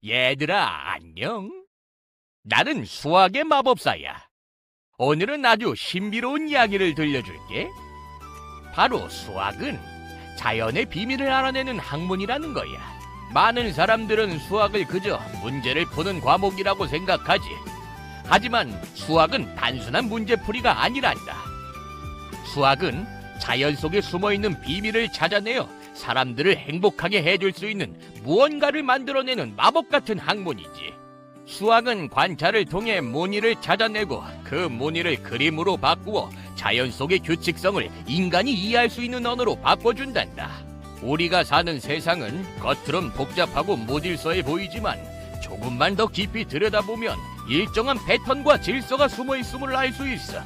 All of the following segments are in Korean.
얘들아, 안녕. 나는 수학의 마법사야. 오늘은 아주 신비로운 이야기를 들려줄게. 바로 수학은 자연의 비밀을 알아내는 학문이라는 거야. 많은 사람들은 수학을 그저 문제를 푸는 과목이라고 생각하지. 하지만 수학은 단순한 문제풀이가 아니란다. 수학은 자연 속에 숨어있는 비밀을 찾아내어 사람들을 행복하게 해줄 수 있는 무언가를 만들어내는 마법 같은 학문이지. 수학은 관찰을 통해 무늬를 찾아내고 그 무늬를 그림으로 바꾸어 자연 속의 규칙성을 인간이 이해할 수 있는 언어로 바꿔준단다. 우리가 사는 세상은 겉으론 복잡하고 무질서해 보이지만 조금만 더 깊이 들여다보면 일정한 패턴과 질서가 숨어있음을 알 수 있어.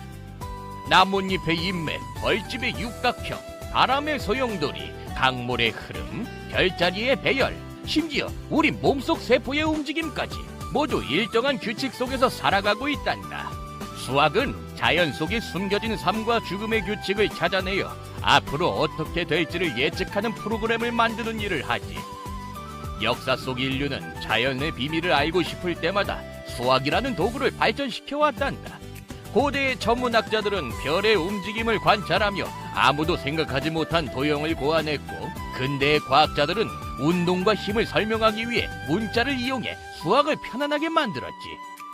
나뭇잎의 인맥, 벌집의 육각형, 바람의 소용돌이, 강물의 흐름, 별자리의 배열, 심지어 우리 몸속 세포의 움직임까지 모두 일정한 규칙 속에서 살아가고 있단다. 수학은 자연 속에 숨겨진 삶과 죽음의 규칙을 찾아내어 앞으로 어떻게 될지를 예측하는 프로그램을 만드는 일을 하지. 역사 속 인류는 자연의 비밀을 알고 싶을 때마다 수학이라는 도구를 발전시켜 왔단다. 고대의 천문학자들은 별의 움직임을 관찰하며 아무도 생각하지 못한 도형을 고안했고, 근대의 과학자들은 운동과 힘을 설명하기 위해 문자를 이용해 수학을 편안하게 만들었지.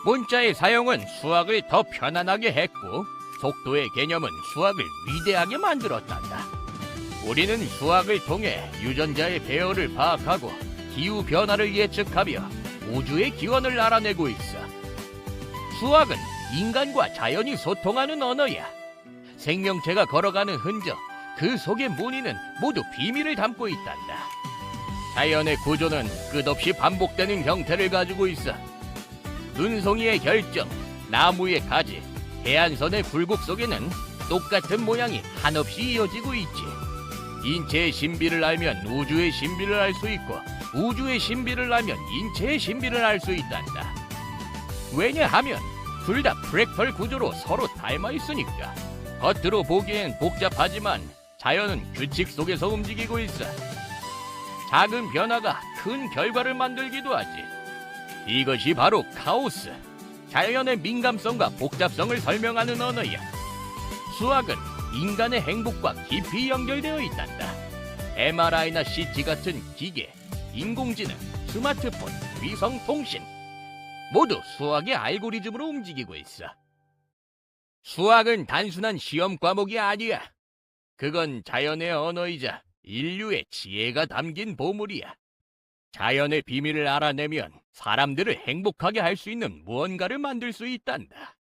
문자의 사용은 수학을 더 편안하게 했고, 속도의 개념은 수학을 위대하게 만들었단다. 우리는 수학을 통해 유전자의 배열을 파악하고 기후 변화를 예측하며 우주의 기원을 알아내고 있어. 수학은 인간과 자연이 소통하는 언어야. 생명체가 걸어가는 흔적, 그 속의 무늬는 모두 비밀을 담고 있단다. 자연의 구조는 끝없이 반복되는 형태를 가지고 있어. 눈송이의 결정, 나무의 가지, 해안선의 굴곡 속에는 똑같은 모양이 한없이 이어지고 있지. 인체의 신비를 알면 우주의 신비를 알 수 있고, 우주의 신비를 알면 인체의 신비를 알 수 있단다. 왜냐하면 둘 다 프랙탈 구조로 서로 닮아 있으니까. 겉으로 보기엔 복잡하지만 자연은 규칙 속에서 움직이고 있어. 작은 변화가 큰 결과를 만들기도 하지. 이것이 바로 카오스, 자연의 민감성과 복잡성을 설명하는 언어야. 수학은 인간의 행복과 깊이 연결되어 있단다. MRI나 CT 같은 기계, 인공지능, 스마트폰, 위성통신, 모두 수학의 알고리즘으로 움직이고 있어. 수학은 단순한 시험 과목이 아니야. 그건 자연의 언어이자 인류의 지혜가 담긴 보물이야. 자연의 비밀을 알아내면 사람들을 행복하게 할 수 있는 무언가를 만들 수 있단다.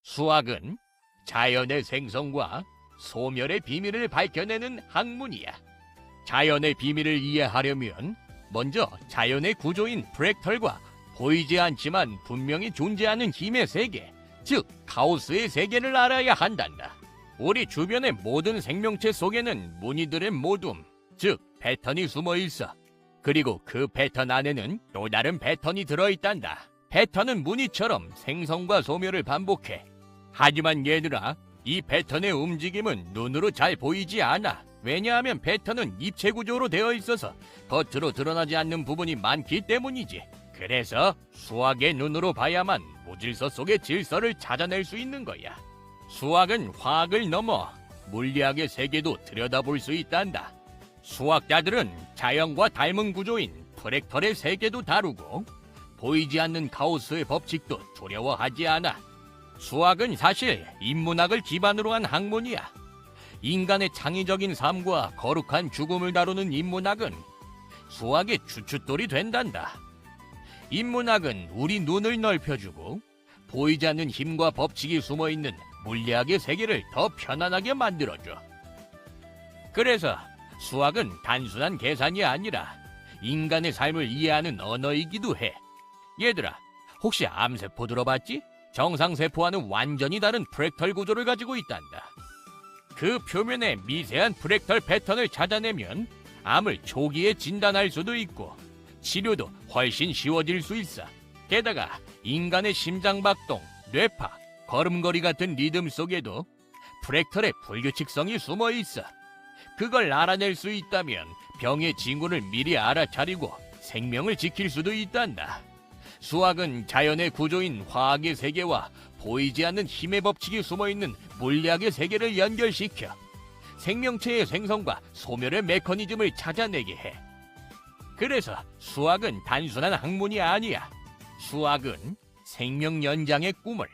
수학은 자연의 생성과 소멸의 비밀을 밝혀내는 학문이야. 자연의 비밀을 이해하려면 먼저 자연의 구조인 프랙탈과 보이지 않지만 분명히 존재하는 힘의 세계, 즉 카오스의 세계를 알아야 한단다. 우리 주변의 모든 생명체 속에는 무늬들의 모둠, 즉 패턴이 숨어 있어. 그리고 그 패턴 안에는 또 다른 패턴이 들어있단다. 패턴은 무늬처럼 생성과 소멸을 반복해. 하지만 얘들아, 이 패턴의 움직임은 눈으로 잘 보이지 않아. 왜냐하면 패턴은 입체 구조로 되어 있어서 겉으로 드러나지 않는 부분이 많기 때문이지. 그래서 수학의 눈으로 봐야만 무질서 속의 질서를 찾아낼 수 있는 거야. 수학은 화학을 넘어 물리학의 세계도 들여다볼 수 있단다. 수학자들은 자연과 닮은 구조인 프랙탈의 세계도 다루고, 보이지 않는 카오스의 법칙도 두려워하지 않아. 수학은 사실 인문학을 기반으로 한 학문이야. 인간의 창의적인 삶과 거룩한 죽음을 다루는 인문학은 수학의 주춧돌이 된단다. 인문학은 우리 눈을 넓혀주고 보이지 않는 힘과 법칙이 숨어있는 물리학의 세계를 더 편안하게 만들어줘. 그래서 수학은 단순한 계산이 아니라 인간의 삶을 이해하는 언어이기도 해. 얘들아, 혹시 암세포 들어봤지? 정상세포와는 완전히 다른 프랙탈 구조를 가지고 있단다. 그 표면에 미세한 프랙탈 패턴을 찾아내면 암을 초기에 진단할 수도 있고 치료도 훨씬 쉬워질 수 있어. 게다가 인간의 심장박동, 뇌파, 걸음걸이 같은 리듬 속에도 프랙탈의 불규칙성이 숨어 있어. 그걸 알아낼 수 있다면 병의 징후를 미리 알아차리고 생명을 지킬 수도 있단다. 수학은 자연의 구조인 화학의 세계와 보이지 않는 힘의 법칙이 숨어있는 물리학의 세계를 연결시켜 생명체의 생성과 소멸의 메커니즘을 찾아내게 해. 그래서 수학은 단순한 학문이 아니야. 수학은 생명 연장의 꿈을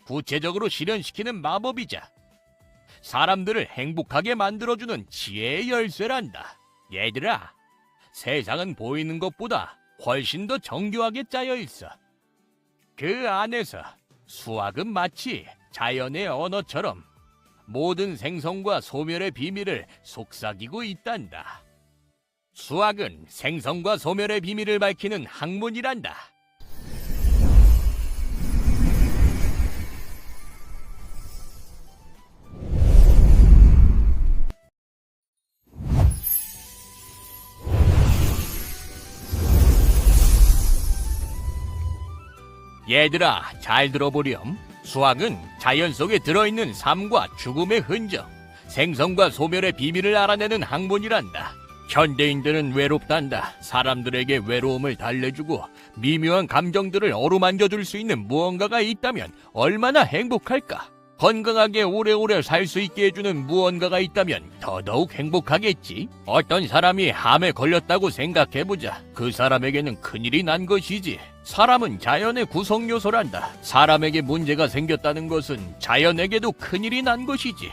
구체적으로 실현시키는 마법이자 사람들을 행복하게 만들어주는 지혜의 열쇠란다. 얘들아, 세상은 보이는 것보다 훨씬 더 정교하게 짜여 있어. 그 안에서 수학은 마치 자연의 언어처럼 모든 생성과 소멸의 비밀을 속삭이고 있단다. 수학은 생성과 소멸의 비밀을 밝히는 학문이란다. 얘들아, 잘 들어보렴. 수학은 자연 속에 들어있는 삶과 죽음의 흔적, 생성과 소멸의 비밀을 알아내는 학문이란다. 현대인들은 외롭단다. 사람들에게 외로움을 달래주고 미묘한 감정들을 어루만져줄 수 있는 무언가가 있다면 얼마나 행복할까? 건강하게 오래오래 살 수 있게 해주는 무언가가 있다면 더더욱 행복하겠지. 어떤 사람이 암에 걸렸다고 생각해보자. 그 사람에게는 큰일이 난 것이지. 사람은 자연의 구성 요소란다. 사람에게 문제가 생겼다는 것은 자연에게도 큰일이 난 것이지.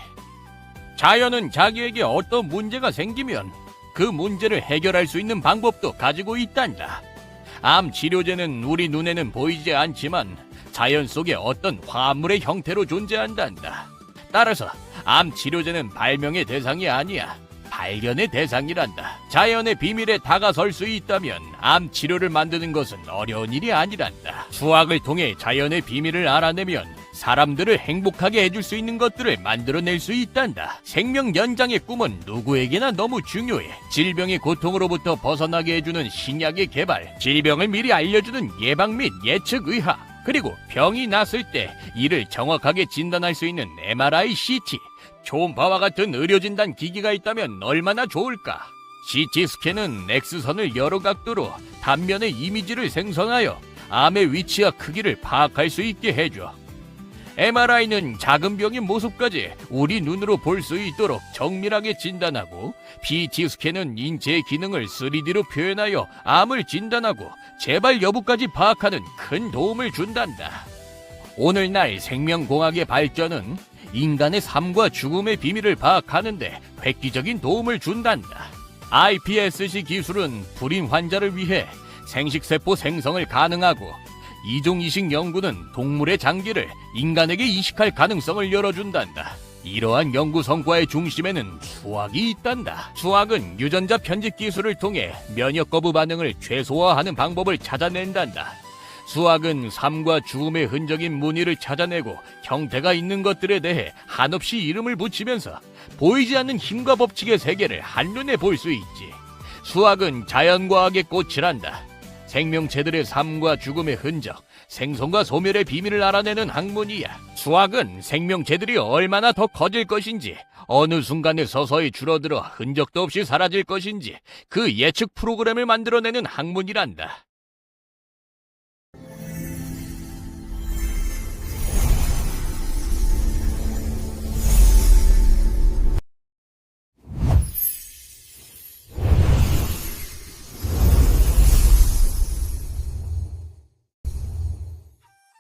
자연은 자기에게 어떤 문제가 생기면 그 문제를 해결할 수 있는 방법도 가지고 있단다. 암 치료제는 우리 눈에는 보이지 않지만 자연 속에 어떤 화합물의 형태로 존재한단다. 따라서 암 치료제는 발명의 대상이 아니야. 발견의 대상이란다. 자연의 비밀에 다가설 수 있다면 암 치료를 만드는 것은 어려운 일이 아니란다. 수학을 통해 자연의 비밀을 알아내면 사람들을 행복하게 해줄 수 있는 것들을 만들어낼 수 있단다. 생명 연장의 꿈은 누구에게나 너무 중요해. 질병의 고통으로부터 벗어나게 해주는 신약의 개발, 질병을 미리 알려주는 예방 및 예측 의학, 그리고 병이 났을 때 이를 정확하게 진단할 수 있는 MRI, CT, 초음파와 같은 의료진단 기기가 있다면 얼마나 좋을까? CT 스캔은 X선을 여러 각도로 단면의 이미지를 생성하여 암의 위치와 크기를 파악할 수 있게 해줘. MRI는 작은 병의 모습까지 우리 눈으로 볼 수 있도록 정밀하게 진단하고, PT 스캔은 인체의 기능을 3D로 표현하여 암을 진단하고 재발 여부까지 파악하는 큰 도움을 준단다. 오늘날 생명공학의 발전은 인간의 삶과 죽음의 비밀을 파악하는 데 획기적인 도움을 준단다. iPSC 기술은 불임 환자를 위해 생식세포 생성을 가능하고, 이종이식 연구는 동물의 장기를 인간에게 이식할 가능성을 열어준단다. 이러한 연구 성과의 중심에는 수학이 있단다. 수학은 유전자 편집 기술을 통해 면역 거부 반응을 최소화하는 방법을 찾아낸단다. 수학은 삶과 죽음의 흔적인 무늬를 찾아내고 형태가 있는 것들에 대해 한없이 이름을 붙이면서 보이지 않는 힘과 법칙의 세계를 한눈에 볼 수 있지. 수학은 자연과학의 꽃이란다. 생명체들의 삶과 죽음의 흔적, 생성과 소멸의 비밀을 알아내는 학문이야. 수학은 생명체들이 얼마나 더 커질 것인지, 어느 순간에 서서히 줄어들어 흔적도 없이 사라질 것인지 그 예측 프로그램을 만들어내는 학문이란다.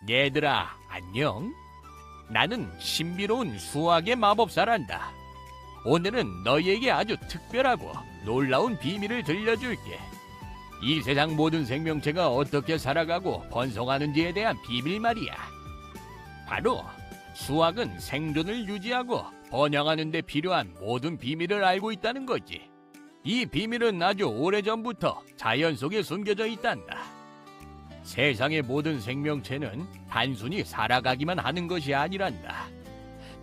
얘들아, 안녕. 나는 신비로운 수학의 마법사란다. 오늘은 너희에게 아주 특별하고 놀라운 비밀을 들려줄게. 이 세상 모든 생명체가 어떻게 살아가고 번성하는지에 대한 비밀 말이야. 바로 수학은 생존을 유지하고 번영하는 데 필요한 모든 비밀을 알고 있다는 거지. 이 비밀은 아주 오래전부터 자연 속에 숨겨져 있단다. 세상의 모든 생명체는 단순히 살아가기만 하는 것이 아니란다.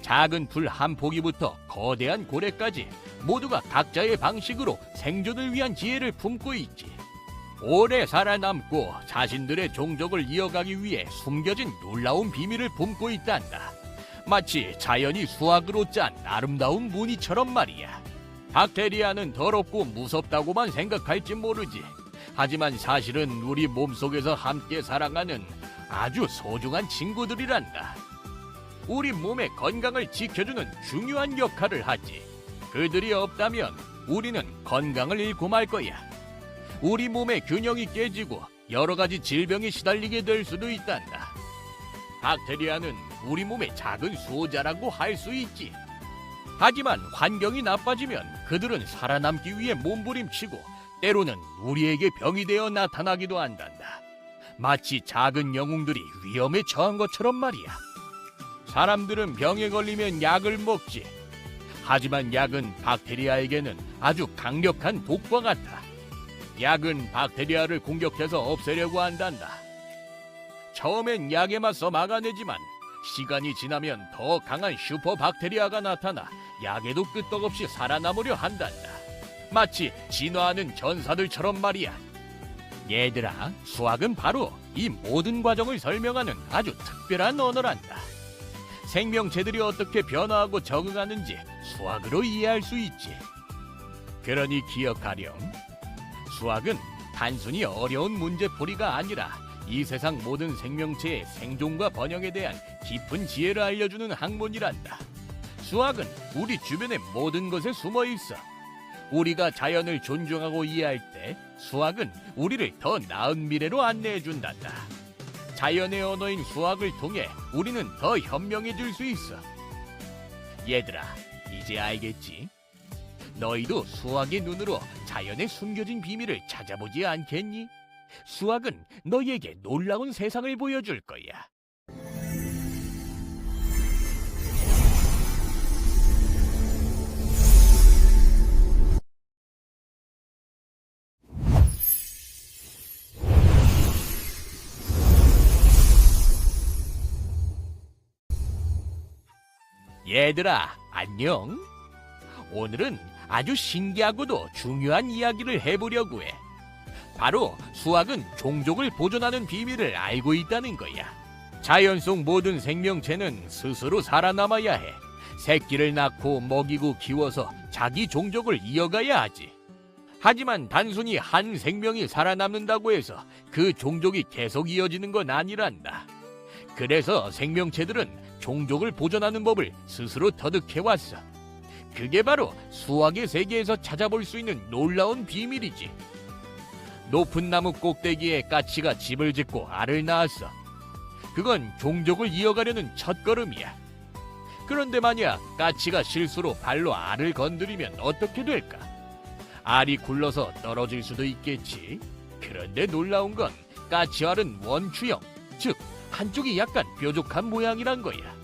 작은 풀 한 포기부터 거대한 고래까지 모두가 각자의 방식으로 생존을 위한 지혜를 품고 있지. 오래 살아남고 자신들의 종족을 이어가기 위해 숨겨진 놀라운 비밀을 품고 있단다. 마치 자연이 수학으로 짠 아름다운 무늬처럼 말이야. 박테리아는 더럽고 무섭다고만 생각할지 모르지. 하지만 사실은 우리 몸속에서 함께 살아가는 아주 소중한 친구들이란다. 우리 몸의 건강을 지켜주는 중요한 역할을 하지. 그들이 없다면 우리는 건강을 잃고 말 거야. 우리 몸의 균형이 깨지고 여러 가지 질병에 시달리게 될 수도 있단다. 박테리아는 우리 몸의 작은 수호자라고 할 수 있지. 하지만 환경이 나빠지면 그들은 살아남기 위해 몸부림치고 때로는 우리에게 병이 되어 나타나기도 한단다. 마치 작은 영웅들이 위험에 처한 것처럼 말이야. 사람들은 병에 걸리면 약을 먹지. 하지만 약은 박테리아에게는 아주 강력한 독과 같아. 약은 박테리아를 공격해서 없애려고 한단다. 처음엔 약에 맞서 막아내지만 시간이 지나면 더 강한 슈퍼 박테리아가 나타나 약에도 끄떡없이 살아남으려 한단다. 마치 진화하는 전사들처럼 말이야. 얘들아, 수학은 바로 이 모든 과정을 설명하는 아주 특별한 언어란다. 생명체들이 어떻게 변화하고 적응하는지 수학으로 이해할 수 있지. 그러니 기억하렴. 수학은 단순히 어려운 문제풀이가 아니라 이 세상 모든 생명체의 생존과 번영에 대한 깊은 지혜를 알려주는 학문이란다. 수학은 우리 주변의 모든 것에 숨어 있어. 우리가 자연을 존중하고 이해할 때 수학은 우리를 더 나은 미래로 안내해 준단다. 자연의 언어인 수학을 통해 우리는 더 현명해질 수 있어. 얘들아, 이제 알겠지? 너희도 수학의 눈으로 자연의 숨겨진 비밀을 찾아보지 않겠니? 수학은 너희에게 놀라운 세상을 보여줄 거야. 얘들아, 안녕. 오늘은 아주 신기하고도 중요한 이야기를 해보려고 해. 바로 수학은 종족을 보존하는 비밀을 알고 있다는 거야. 자연 속 모든 생명체는 스스로 살아남아야 해. 새끼를 낳고 먹이고 키워서 자기 종족을 이어가야 하지. 하지만 단순히 한 생명이 살아남는다고 해서 그 종족이 계속 이어지는 건 아니란다. 그래서 생명체들은 종족을 보존하는 법을 스스로 터득해왔어. 그게 바로 수학의 세계에서 찾아볼 수 있는 놀라운 비밀이지. 높은 나무 꼭대기에 까치가 집을 짓고 알을 낳았어. 그건 종족을 이어가려는 첫걸음이야. 그런데 만약 까치가 실수로 발로 알을 건드리면 어떻게 될까? 알이 굴러서 떨어질 수도 있겠지. 그런데 놀라운 건 까치알은 원추형, 즉 한쪽이 약간 뾰족한 모양이란 거야.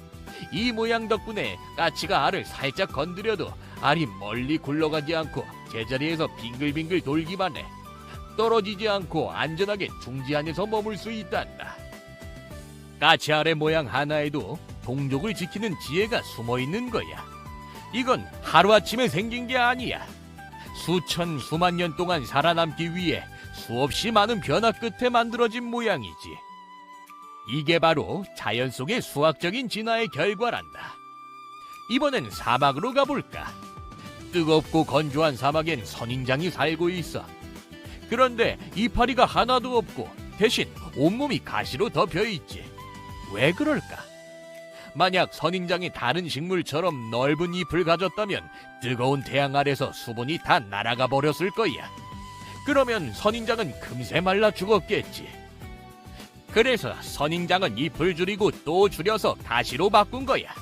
이 모양 덕분에 까치가 알을 살짝 건드려도 알이 멀리 굴러가지 않고 제자리에서 빙글빙글 돌기만 해. 떨어지지 않고 안전하게 둥지 안에서 머물 수 있단다. 까치알의 모양 하나에도 종족을 지키는 지혜가 숨어 있는 거야. 이건 하루아침에 생긴 게 아니야. 수천, 수만 년 동안 살아남기 위해 수없이 많은 변화 끝에 만들어진 모양이지. 이게 바로 자연 속의 수학적인 진화의 결과란다. 이번엔 사막으로 가볼까? 뜨겁고 건조한 사막엔 선인장이 살고 있어. 그런데 이파리가 하나도 없고 대신 온몸이 가시로 덮여있지. 왜 그럴까? 만약 선인장이 다른 식물처럼 넓은 잎을 가졌다면 뜨거운 태양 아래서 수분이 다 날아가 버렸을 거야. 그러면 선인장은 금세 말라 죽었겠지. 그래서 선인장은 잎을 줄이고 또 줄여서 가시로 바꾼 거야.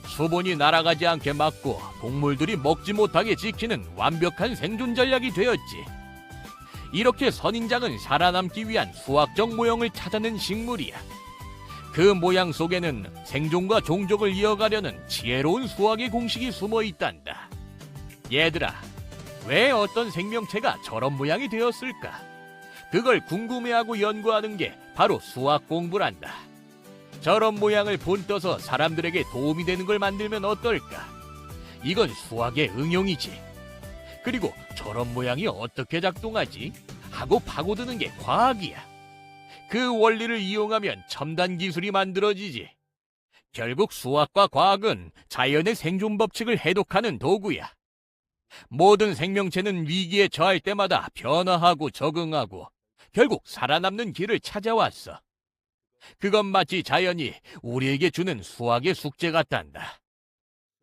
수분이 날아가지 않게 막고 동물들이 먹지 못하게 지키는 완벽한 생존 전략이 되었지. 이렇게 선인장은 살아남기 위한 수학적 모형을 찾아낸 식물이야. 그 모양 속에는 생존과 종족을 이어가려는 지혜로운 수학의 공식이 숨어 있단다. 얘들아, 왜 어떤 생명체가 저런 모양이 되었을까? 그걸 궁금해하고 연구하는 게 바로 수학 공부란다. 저런 모양을 본떠서 사람들에게 도움이 되는 걸 만들면 어떨까? 이건 수학의 응용이지. 그리고 저런 모양이 어떻게 작동하지? 하고 파고드는 게 과학이야. 그 원리를 이용하면 첨단 기술이 만들어지지. 결국 수학과 과학은 자연의 생존 법칙을 해독하는 도구야. 모든 생명체는 위기에 처할 때마다 변화하고 적응하고 결국 살아남는 길을 찾아왔어. 그건 마치 자연이 우리에게 주는 수학의 숙제 같단다.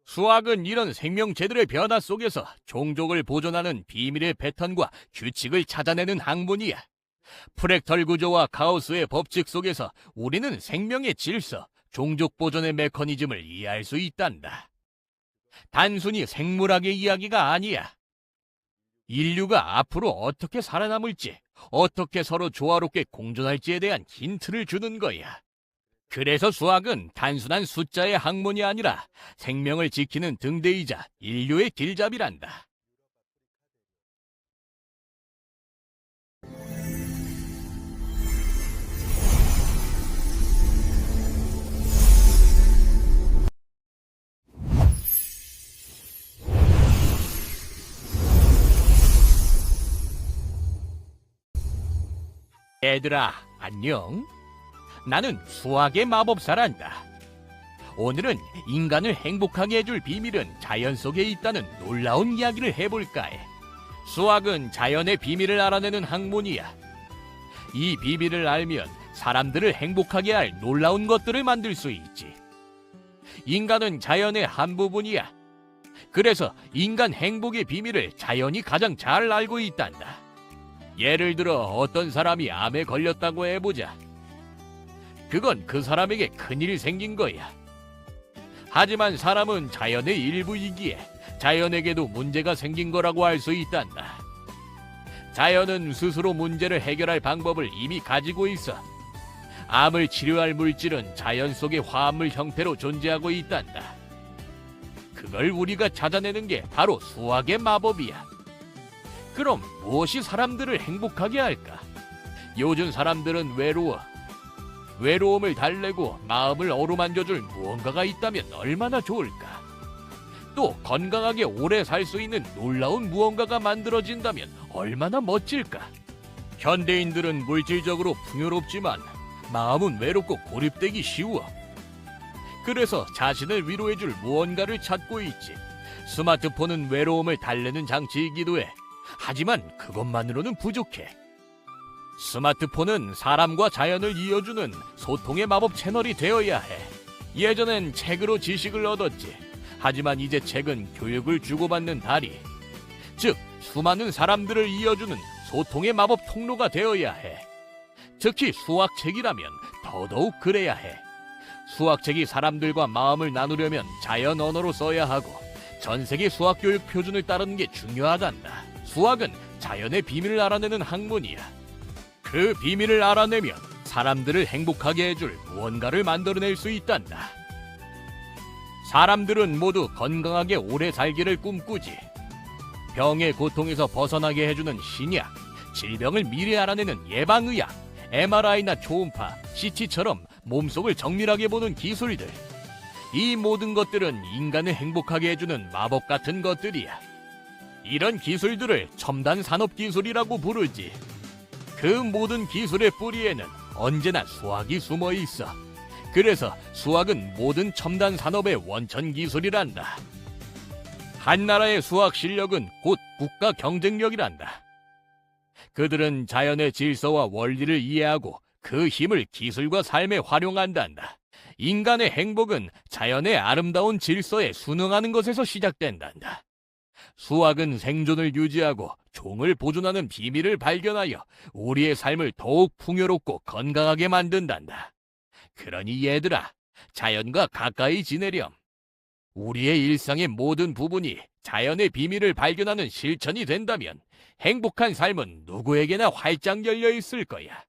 수학은 이런 생명체들의 변화 속에서 종족을 보존하는 비밀의 패턴과 규칙을 찾아내는 학문이야. 프랙탈 구조와 가우스의 법칙 속에서 우리는 생명의 질서, 종족 보존의 메커니즘을 이해할 수 있단다. 단순히 생물학의 이야기가 아니야. 인류가 앞으로 어떻게 살아남을지, 어떻게 서로 조화롭게 공존할지에 대한 힌트를 주는 거야. 그래서 수학은 단순한 숫자의 학문이 아니라 생명을 지키는 등대이자 인류의 길잡이란다. 얘들아, 안녕. 나는 수학의 마법사란다. 오늘은 인간을 행복하게 해줄 비밀은 자연 속에 있다는 놀라운 이야기를 해볼까 해. 수학은 자연의 비밀을 알아내는 학문이야. 이 비밀을 알면 사람들을 행복하게 할 놀라운 것들을 만들 수 있지. 인간은 자연의 한 부분이야. 그래서 인간 행복의 비밀을 자연이 가장 잘 알고 있단다. 예를 들어 어떤 사람이 암에 걸렸다고 해보자. 그건 그 사람에게 큰일이 생긴 거야. 하지만 사람은 자연의 일부이기에 자연에게도 문제가 생긴 거라고 할 수 있단다. 자연은 스스로 문제를 해결할 방법을 이미 가지고 있어. 암을 치료할 물질은 자연 속의 화합물 형태로 존재하고 있단다. 그걸 우리가 찾아내는 게 바로 수학의 마법이야. 그럼 무엇이 사람들을 행복하게 할까? 요즘 사람들은 외로워. 외로움을 달래고 마음을 어루만져줄 무언가가 있다면 얼마나 좋을까? 또 건강하게 오래 살 수 있는 놀라운 무언가가 만들어진다면 얼마나 멋질까? 현대인들은 물질적으로 풍요롭지만 마음은 외롭고 고립되기 쉬워. 그래서 자신을 위로해줄 무언가를 찾고 있지. 스마트폰은 외로움을 달래는 장치이기도 해. 하지만 그것만으로는 부족해. 스마트폰은 사람과 자연을 이어주는 소통의 마법 채널이 되어야 해. 예전엔 책으로 지식을 얻었지. 하지만 이제 책은 교육을 주고받는 다리, 즉 수많은 사람들을 이어주는 소통의 마법 통로가 되어야 해. 특히 수학책이라면 더더욱 그래야 해. 수학책이 사람들과 마음을 나누려면 자연 언어로 써야 하고 전 세계 수학교육 표준을 따르는 게 중요하단다. 수학은 자연의 비밀을 알아내는 학문이야. 그 비밀을 알아내면 사람들을 행복하게 해줄 무언가를 만들어낼 수 있단다. 사람들은 모두 건강하게 오래 살기를 꿈꾸지. 병의 고통에서 벗어나게 해주는 신약, 질병을 미리 알아내는 예방의학, MRI나 초음파, CT처럼 몸속을 정밀하게 보는 기술들. 이 모든 것들은 인간을 행복하게 해주는 마법 같은 것들이야. 이런 기술들을 첨단 산업 기술이라고 부르지. 그 모든 기술의 뿌리에는 언제나 수학이 숨어 있어. 그래서 수학은 모든 첨단 산업의 원천 기술이란다. 한 나라의 수학 실력은 곧 국가 경쟁력이란다. 그들은 자연의 질서와 원리를 이해하고 그 힘을 기술과 삶에 활용한단다. 인간의 행복은 자연의 아름다운 질서에 순응하는 것에서 시작된단다. 수학은 생존을 유지하고 종을 보존하는 비밀을 발견하여 우리의 삶을 더욱 풍요롭고 건강하게 만든단다. 그러니 얘들아, 자연과 가까이 지내렴. 우리의 일상의 모든 부분이 자연의 비밀을 발견하는 실천이 된다면 행복한 삶은 누구에게나 활짝 열려 있을 거야.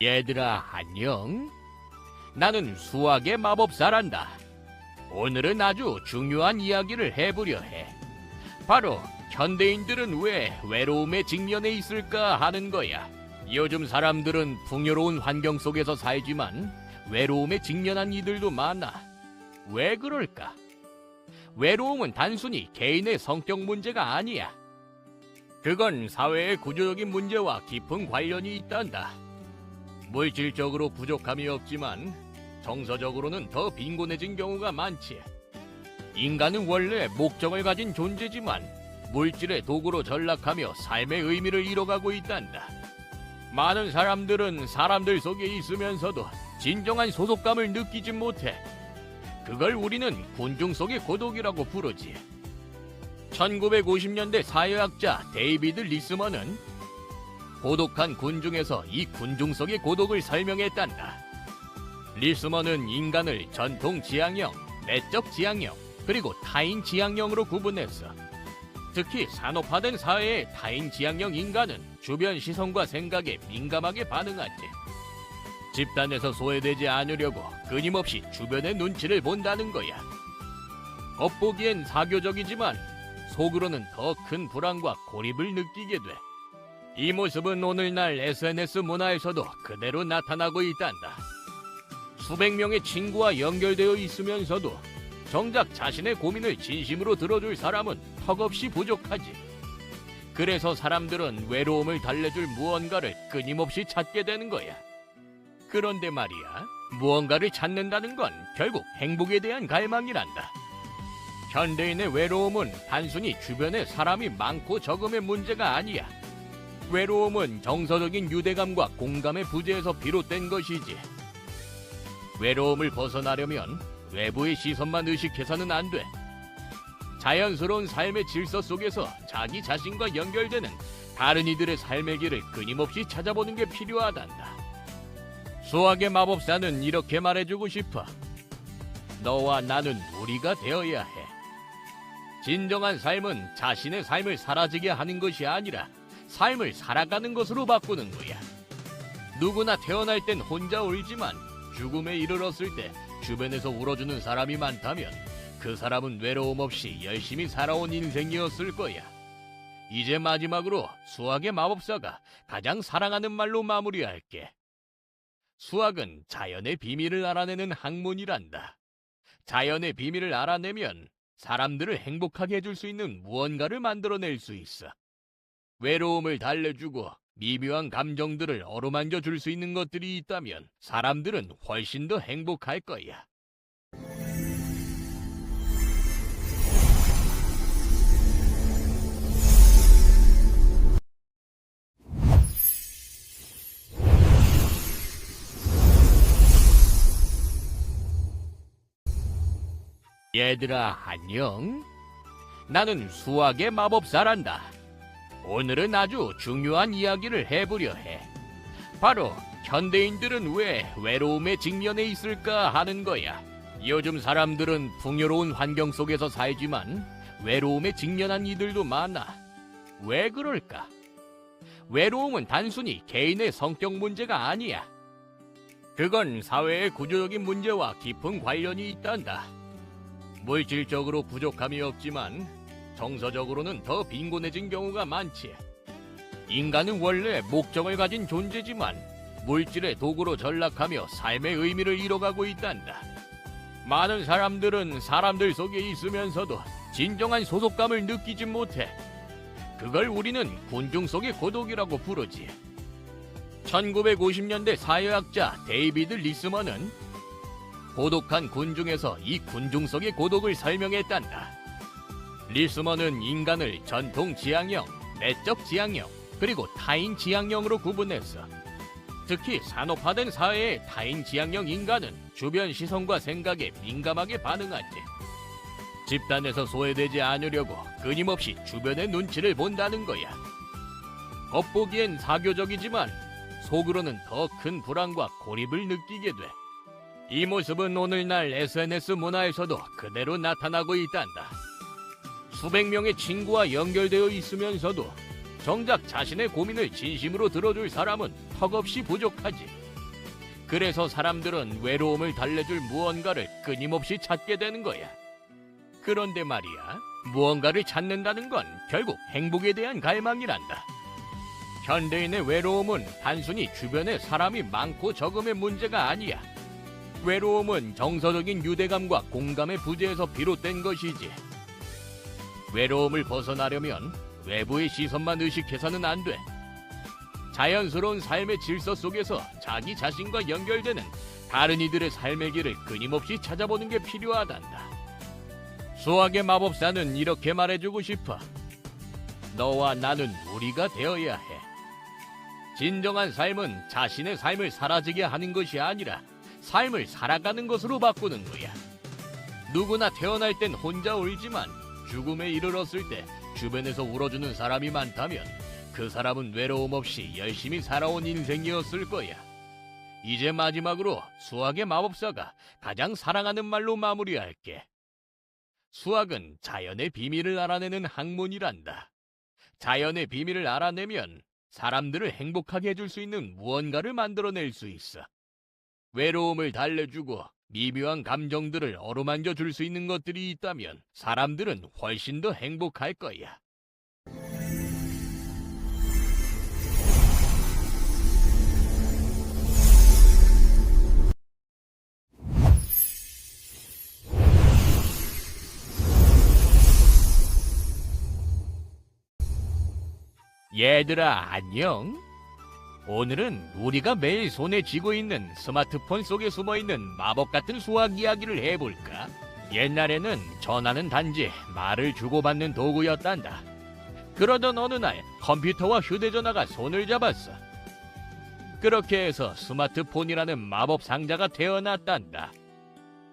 얘들아, 안녕. 나는 수학의 마법사란다. 오늘은 아주 중요한 이야기를 해보려 해. 바로 현대인들은 왜 외로움에 직면해 있을까 하는 거야. 요즘 사람들은 풍요로운 환경 속에서 살지만 외로움에 직면한 이들도 많아. 왜 그럴까? 외로움은 단순히 개인의 성격 문제가 아니야. 그건 사회의 구조적인 문제와 깊은 관련이 있단다. 물질적으로 부족함이 없지만 정서적으로는 더 빈곤해진 경우가 많지. 인간은 원래 목적을 가진 존재지만 물질의 도구로 전락하며 삶의 의미를 잃어가고 있단다. 많은 사람들은 사람들 속에 있으면서도 진정한 소속감을 느끼지 못해. 그걸 우리는 군중 속의 고독이라고 부르지. 1950년대 사회학자 데이비드 리스먼은 고독한 군중에서 이 군중 속의 고독을 설명했단다. 리스먼은 인간을 전통 지향형, 내적 지향형, 그리고 타인 지향형으로 구분했어. 특히 산업화된 사회의 타인 지향형 인간은 주변 시선과 생각에 민감하게 반응하지. 집단에서 소외되지 않으려고 끊임없이 주변의 눈치를 본다는 거야. 겉보기엔 사교적이지만 속으로는 더 큰 불안과 고립을 느끼게 돼. 이 모습은 오늘날 SNS 문화에서도 그대로 나타나고 있단다. 수백 명의 친구와 연결되어 있으면서도 정작 자신의 고민을 진심으로 들어줄 사람은 턱없이 부족하지. 그래서 사람들은 외로움을 달래줄 무언가를 끊임없이 찾게 되는 거야. 그런데 말이야, 무언가를 찾는다는 건 결국 행복에 대한 갈망이란다. 현대인의 외로움은 단순히 주변에 사람이 많고 적음의 문제가 아니야. 외로움은 정서적인 유대감과 공감의 부재에서 비롯된 것이지. 외로움을 벗어나려면 외부의 시선만 의식해서는 안 돼. 자연스러운 삶의 질서 속에서 자기 자신과 연결되는 다른 이들의 삶의 길을 끊임없이 찾아보는 게 필요하단다. 수학의 마법사는 이렇게 말해주고 싶어. 너와 나는 우리가 되어야 해. 진정한 삶은 자신의 삶을 사라지게 하는 것이 아니라 삶을 살아가는 것으로 바꾸는 거야. 누구나 태어날 땐 혼자 울지만 죽음에 이르렀을 때 주변에서 울어주는 사람이 많다면 그 사람은 외로움 없이 열심히 살아온 인생이었을 거야. 이제 마지막으로 수학의 마법사가 가장 사랑하는 말로 마무리할게. 수학은 자연의 비밀을 알아내는 학문이란다. 자연의 비밀을 알아내면 사람들을 행복하게 해줄 수 있는 무언가를 만들어낼 수 있어. 외로움을 달래주고 미묘한 감정들을 어루만져 줄 수 있는 것들이 있다면 사람들은 훨씬 더 행복할 거야. 얘들아, 안녕. 나는 수학의 마법사란다. 오늘은 아주 중요한 이야기를 해보려 해. 바로 현대인들은 왜 외로움에 직면해 있을까 하는 거야. 요즘 사람들은 풍요로운 환경 속에서 살지만 외로움에 직면한 이들도 많아. 왜 그럴까? 외로움은 단순히 개인의 성격 문제가 아니야. 그건 사회의 구조적인 문제와 깊은 관련이 있단다. 물질적으로 부족함이 없지만 정서적으로는 더 빈곤해진 경우가 많지. 인간은 원래 목적을 가진 존재지만 물질의 도구로 전락하며 삶의 의미를 잃어가고 있단다. 많은 사람들은 사람들 속에 있으면서도 진정한 소속감을 느끼지 못해. 그걸 우리는 군중 속의 고독이라고 부르지. 1950년대 사회학자 데이비드 리스먼은 고독한 군중에서 이 군중 속의 고독을 설명했단다. 리스먼은 인간을 전통 지향형, 내적 지향형, 그리고 타인 지향형으로 구분했어. 특히 산업화된 사회의 타인 지향형 인간은 주변 시선과 생각에 민감하게 반응하지. 집단에서 소외되지 않으려고 끊임없이 주변의 눈치를 본다는 거야. 겉보기엔 사교적이지만 속으로는 더 큰 불안과 고립을 느끼게 돼. 이 모습은 오늘날 SNS 문화에서도 그대로 나타나고 있단다. 수백 명의 친구와 연결되어 있으면서도 정작 자신의 고민을 진심으로 들어줄 사람은 턱없이 부족하지. 그래서 사람들은 외로움을 달래줄 무언가를 끊임없이 찾게 되는 거야. 그런데 말이야, 무언가를 찾는다는 건 결국 행복에 대한 갈망이란다. 현대인의 외로움은 단순히 주변에 사람이 많고 적음의 문제가 아니야. 외로움은 정서적인 유대감과 공감의 부재에서 비롯된 것이지. 외로움을 벗어나려면 외부의 시선만 의식해서는 안 돼. 자연스러운 삶의 질서 속에서 자기 자신과 연결되는 다른 이들의 삶의 길을 끊임없이 찾아보는 게 필요하단다. 수학의 마법사는 이렇게 말해주고 싶어. 너와 나는 우리가 되어야 해. 진정한 삶은 자신의 삶을 사라지게 하는 것이 아니라 삶을 살아가는 것으로 바꾸는 거야. 누구나 태어날 땐 혼자 울지만 죽음에 이르렀을 때 주변에서 울어주는 사람이 많다면 그 사람은 외로움 없이 열심히 살아온 인생이었을 거야. 이제 마지막으로 수학의 마법사가 가장 사랑하는 말로 마무리할게. 수학은 자연의 비밀을 알아내는 학문이란다. 자연의 비밀을 알아내면 사람들을 행복하게 해줄 수 있는 무언가를 만들어낼 수 있어. 외로움을 달래주고 미묘한 감정들을 어루만져 줄 수 있는 것들이 있다면 사람들은 훨씬 더 행복할 거야. 얘들아, 안녕. 오늘은 우리가 매일 손에 쥐고 있는 스마트폰 속에 숨어있는 마법 같은 수학 이야기를 해볼까? 옛날에는 전화는 단지 말을 주고받는 도구였단다. 그러던 어느 날 컴퓨터와 휴대전화가 손을 잡았어. 그렇게 해서 스마트폰이라는 마법 상자가 태어났단다.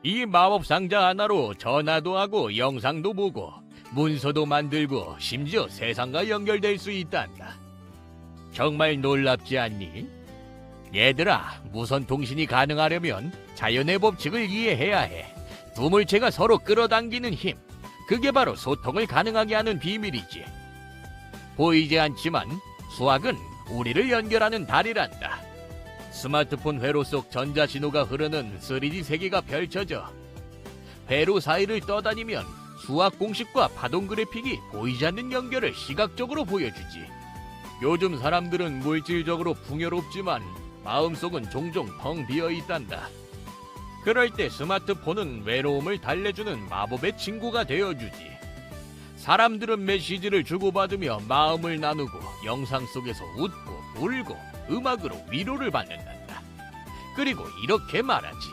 이 마법 상자 하나로 전화도 하고 영상도 보고 문서도 만들고 심지어 세상과 연결될 수 있단다. 정말 놀랍지 않니? 얘들아, 무선 통신이 가능하려면 자연의 법칙을 이해해야 해. 두 물체가 서로 끌어당기는 힘, 그게 바로 소통을 가능하게 하는 비밀이지. 보이지 않지만 수학은 우리를 연결하는 달이란다. 스마트폰 회로 속 전자신호가 흐르는 3D 세계가 펼쳐져. 회로 사이를 떠다니면 수학 공식과 파동 그래픽이 보이지 않는 연결을 시각적으로 보여주지. 요즘 사람들은 물질적으로 풍요롭지만 마음속은 종종 텅 비어 있단다. 그럴 때 스마트폰은 외로움을 달래주는 마법의 친구가 되어주지. 사람들은 메시지를 주고받으며 마음을 나누고 영상 속에서 웃고 울고 음악으로 위로를 받는단다. 그리고 이렇게 말하지.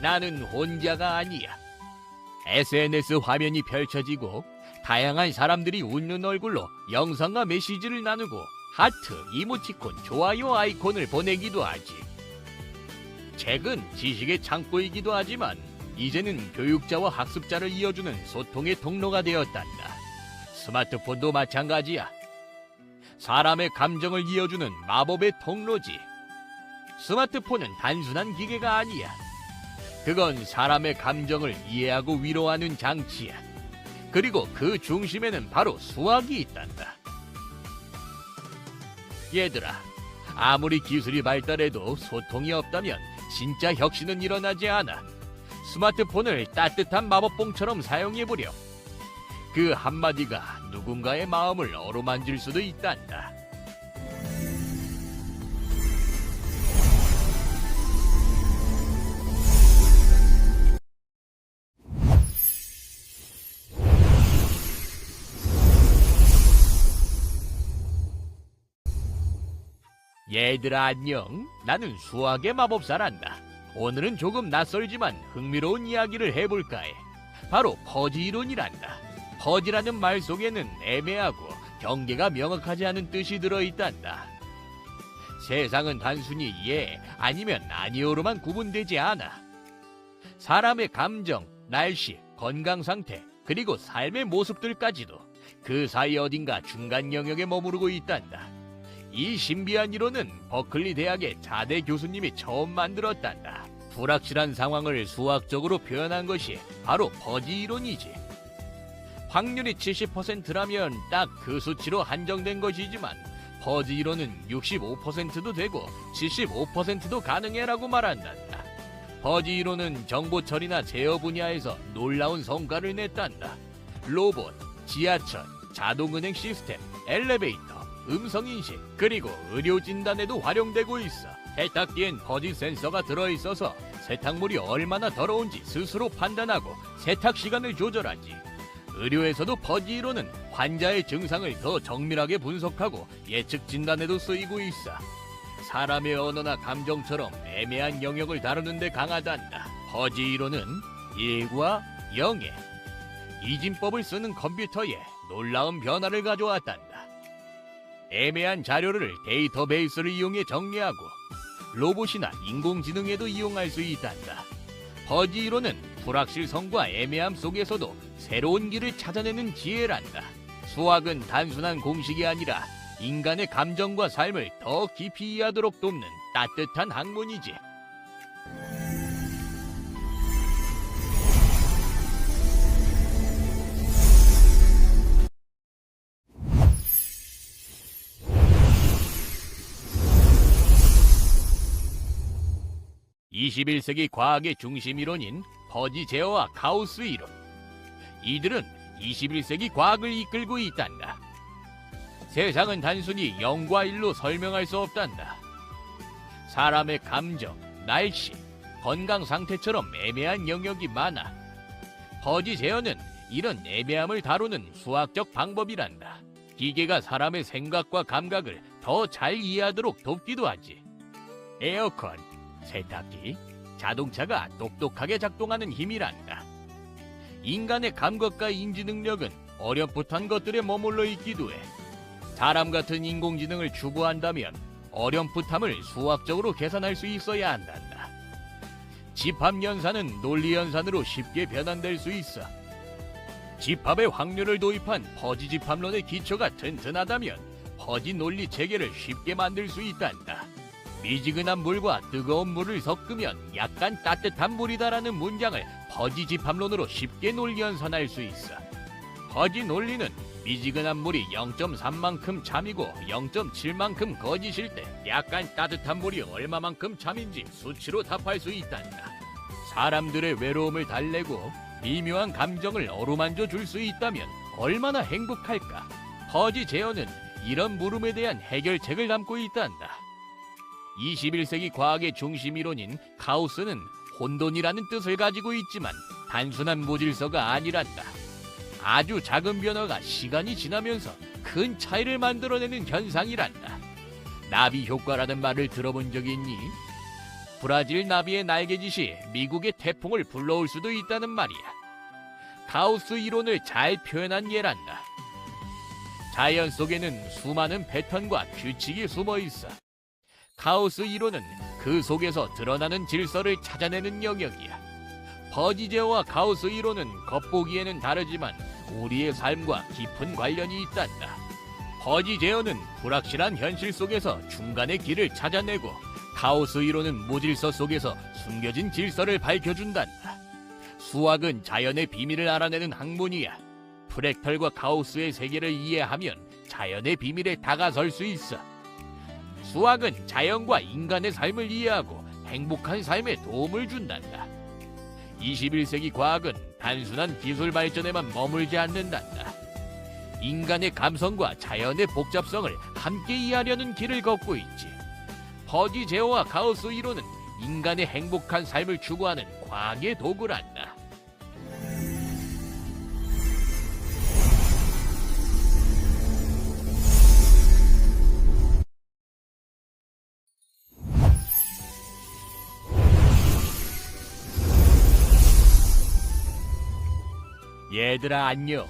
나는 혼자가 아니야. SNS 화면이 펼쳐지고 다양한 사람들이 웃는 얼굴로 영상과 메시지를 나누고 하트, 이모티콘, 좋아요 아이콘을 보내기도 하지. 책은 지식의 창고이기도 하지만 이제는 교육자와 학습자를 이어주는 소통의 통로가 되었단다. 스마트폰도 마찬가지야. 사람의 감정을 이어주는 마법의 통로지. 스마트폰은 단순한 기계가 아니야. 그건 사람의 감정을 이해하고 위로하는 장치야. 그리고 그 중심에는 바로 수학이 있단다. 얘들아, 아무리 기술이 발달해도 소통이 없다면 진짜 혁신은 일어나지 않아. 스마트폰을 따뜻한 마법봉처럼 사용해보려. 그 한마디가 누군가의 마음을 어루만질 수도 있단다. 얘들아, 안녕. 나는 수학의 마법사란다. 오늘은 조금 낯설지만 흥미로운 이야기를 해볼까 해. 바로 퍼지 이론이란다. 퍼지라는 말 속에는 애매하고 경계가 명확하지 않은 뜻이 들어있단다. 세상은 단순히 예 아니면 아니오로만 구분되지 않아. 사람의 감정, 날씨, 건강 상태, 그리고 삶의 모습들까지도 그 사이 어딘가 중간 영역에 머무르고 있단다. 이 신비한 이론은 버클리 대학의 자대 교수님이 처음 만들었단다. 불확실한 상황을 수학적으로 표현한 것이 바로 퍼지 이론이지. 확률이 70%라면 딱 그 수치로 한정된 것이지만 퍼지 이론은 65%도 되고 75%도 가능해라고 말한단다. 퍼지 이론은 정보 처리나 제어 분야에서 놀라운 성과를 냈단다. 로봇, 지하철, 자동은행 시스템, 엘리베이터, 음성인식, 그리고 의료 진단에도 활용되고 있어. 세탁기엔 퍼지 센서가 들어있어서 세탁물이 얼마나 더러운지 스스로 판단하고 세탁 시간을 조절하지. 의료에서도 퍼지 이론은 환자의 증상을 더 정밀하게 분석하고 예측 진단에도 쓰이고 있어. 사람의 언어나 감정처럼 애매한 영역을 다루는 데 강하단다. 퍼지 이론은 1과 0의 이진법을 쓰는 컴퓨터에 놀라운 변화를 가져왔단다. 애매한 자료를 데이터베이스를 이용해 정리하고 로봇이나 인공지능에도 이용할 수 있단다. 퍼지 이론은 불확실성과 애매함 속에서도 새로운 길을 찾아내는 지혜란다. 수학은 단순한 공식이 아니라 인간의 감정과 삶을 더 깊이 이해하도록 돕는 따뜻한 학문이지. (21세기) 과학의 중심 이론인 퍼지 제어와 가우스 이론. 이들은 21세기 과학을 이끌고 있단다. 세상은 단순히 0과 1로 설명할 수 없단다. 사람의 감정, 날씨, 건강 상태처럼 애매한 영역이 많아. 퍼지 제어는 이런 애매함을 다루는 수학적 방법이란다. 기계가 사람의 생각과 감각을 더 잘 이해하도록 돕기도 하지. 에어컨, 세탁기, 자동차가 똑똑하게 작동하는 힘이란다. 인간의 감각과 인지 능력은 어렴풋한 것들에 머물러 있기도 해. 사람 같은 인공지능을 추구한다면 어렴풋함을 수학적으로 계산할 수 있어야 한단다. 집합연산은 논리연산으로 쉽게 변환될 수 있어. 집합의 확률을 도입한 퍼지 집합론의 기초가 튼튼하다면 퍼지 논리 체계를 쉽게 만들 수 있단다. 미지근한 물과 뜨거운 물을 섞으면 약간 따뜻한 물이다라는 문장을 퍼지 집합론으로 쉽게 논리연산할 수 있어. 퍼지 논리는 미지근한 물이 0.3만큼 참이고 0.7만큼 거짓일 때 약간 따뜻한 물이 얼마만큼 참인지 수치로 답할 수 있단다. 사람들의 외로움을 달래고 미묘한 감정을 어루만져 줄 수 있다면 얼마나 행복할까. 퍼지 제어는 이런 물음에 대한 해결책을 담고 있단다. 21세기 과학의 중심 이론인 가우스는 혼돈이라는 뜻을 가지고 있지만 단순한 무질서가 아니란다. 아주 작은 변화가 시간이 지나면서 큰 차이를 만들어내는 현상이란다. 나비 효과라는 말을 들어본 적 있니? 브라질 나비의 날개짓이 미국의 태풍을 불러올 수도 있다는 말이야. 가우스 이론을 잘 표현한 예란다. 자연 속에는 수많은 패턴과 규칙이 숨어 있어. 가우스 이론은 그 속에서 드러나는 질서를 찾아내는 영역이야. 퍼지 제어와 가우스 이론은 겉보기에는 다르지만 우리의 삶과 깊은 관련이 있단다. 퍼지 제어는 불확실한 현실 속에서 중간의 길을 찾아내고 가우스 이론은 무질서 속에서 숨겨진 질서를 밝혀준단다. 수학은 자연의 비밀을 알아내는 학문이야. 프랙탈과 가우스의 세계를 이해하면 자연의 비밀에 다가설 수 있어. 수학은 자연과 인간의 삶을 이해하고 행복한 삶에 도움을 준단다. 21세기 과학은 단순한 기술 발전에만 머물지 않는단다. 인간의 감성과 자연의 복잡성을 함께 이해하려는 길을 걷고 있지. 퍼지 제어와 가우스 이론은 인간의 행복한 삶을 추구하는 과학의 도구란다. 얘들아 안녕.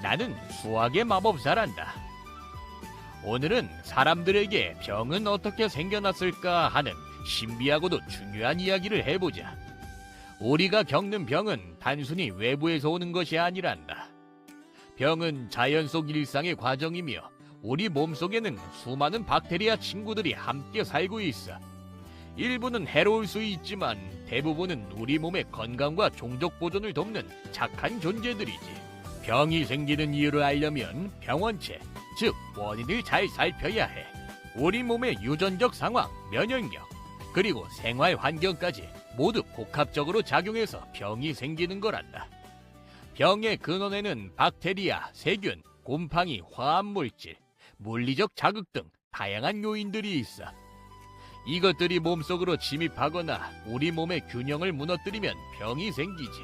나는 수학의 마법사란다. 오늘은 사람들에게 병은 어떻게 생겨났을까 하는 신비하고도 중요한 이야기를 해보자. 우리가 겪는 병은 단순히 외부에서 오는 것이 아니란다. 병은 자연 속 일상의 과정이며 우리 몸속에는 수많은 박테리아 친구들이 함께 살고 있어. 일부는 해로울 수 있지만 대부분은 우리 몸의 건강과 종족 보존을 돕는 착한 존재들이지. 병이 생기는 이유를 알려면 병원체, 즉 원인을 잘 살펴야 해. 우리 몸의 유전적 상황, 면역력, 그리고 생활 환경까지 모두 복합적으로 작용해서 병이 생기는 거란다. 병의 근원에는 박테리아, 세균, 곰팡이, 화합물질, 물리적 자극 등 다양한 요인들이 있어. 이것들이 몸속으로 침입하거나 우리 몸의 균형을 무너뜨리면 병이 생기지.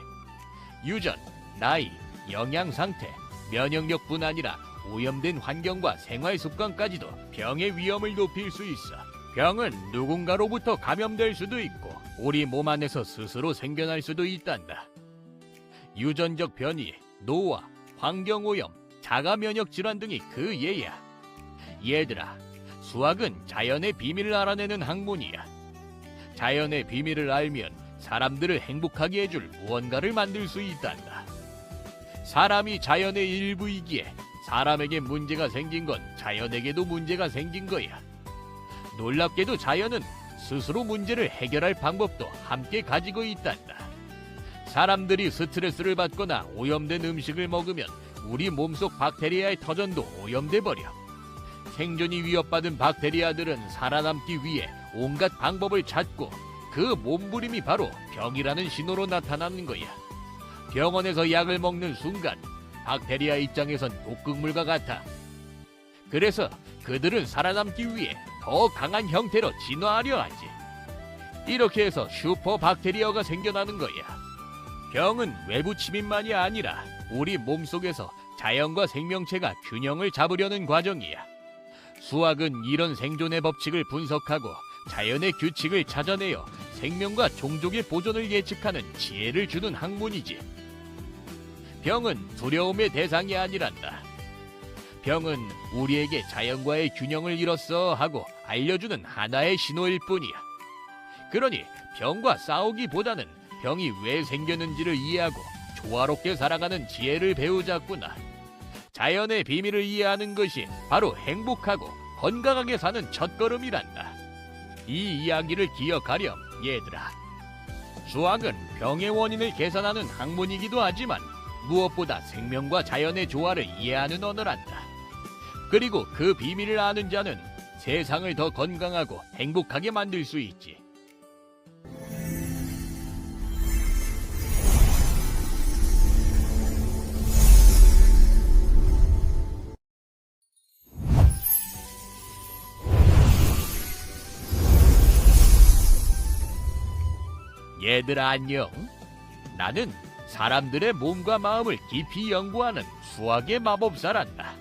유전, 나이, 영양 상태, 면역력뿐 아니라 오염된 환경과 생활 습관까지도 병의 위험을 높일 수 있어. 병은 누군가로부터 감염될 수도 있고 우리 몸 안에서 스스로 생겨날 수도 있단다. 유전적 변이, 노화, 환경오염, 자가면역 질환 등이 그 예야. 얘들아, 수학은 자연의 비밀을 알아내는 학문이야. 자연의 비밀을 알면 사람들을 행복하게 해줄 무언가를 만들 수 있단다. 사람이 자연의 일부이기에 사람에게 문제가 생긴 건 자연에게도 문제가 생긴 거야. 놀랍게도 자연은 스스로 문제를 해결할 방법도 함께 가지고 있단다. 사람들이 스트레스를 받거나 오염된 음식을 먹으면 우리 몸속 박테리아의 터전도 오염돼 버려. 생존이 위협받은 박테리아들은 살아남기 위해 온갖 방법을 찾고 그 몸부림이 바로 병이라는 신호로 나타나는 거야. 병원에서 약을 먹는 순간 박테리아 입장에선 독극물과 같아. 그래서 그들은 살아남기 위해 더 강한 형태로 진화하려 하지. 이렇게 해서 슈퍼 박테리아가 생겨나는 거야. 병은 외부 침입만이 아니라 우리 몸속에서 자연과 생명체가 균형을 잡으려는 과정이야. 수학은 이런 생존의 법칙을 분석하고 자연의 규칙을 찾아내어 생명과 종족의 보존을 예측하는 지혜를 주는 학문이지. 병은 두려움의 대상이 아니란다. 병은 우리에게 자연과의 균형을 잃었어 하고 알려주는 하나의 신호일 뿐이야. 그러니 병과 싸우기보다는 병이 왜 생겼는지를 이해하고 조화롭게 살아가는 지혜를 배우자꾸나. 자연의 비밀을 이해하는 것이 바로 행복하고 건강하게 사는 첫걸음이란다. 이 이야기를 기억하렴, 얘들아. 수학은 병의 원인을 계산하는 학문이기도 하지만 무엇보다 생명과 자연의 조화를 이해하는 언어란다. 그리고 그 비밀을 아는 자는 세상을 더 건강하고 행복하게 만들 수 있지. 얘들아 안녕. 나는 사람들의 몸과 마음을 깊이 연구하는 수학의 마법사란다.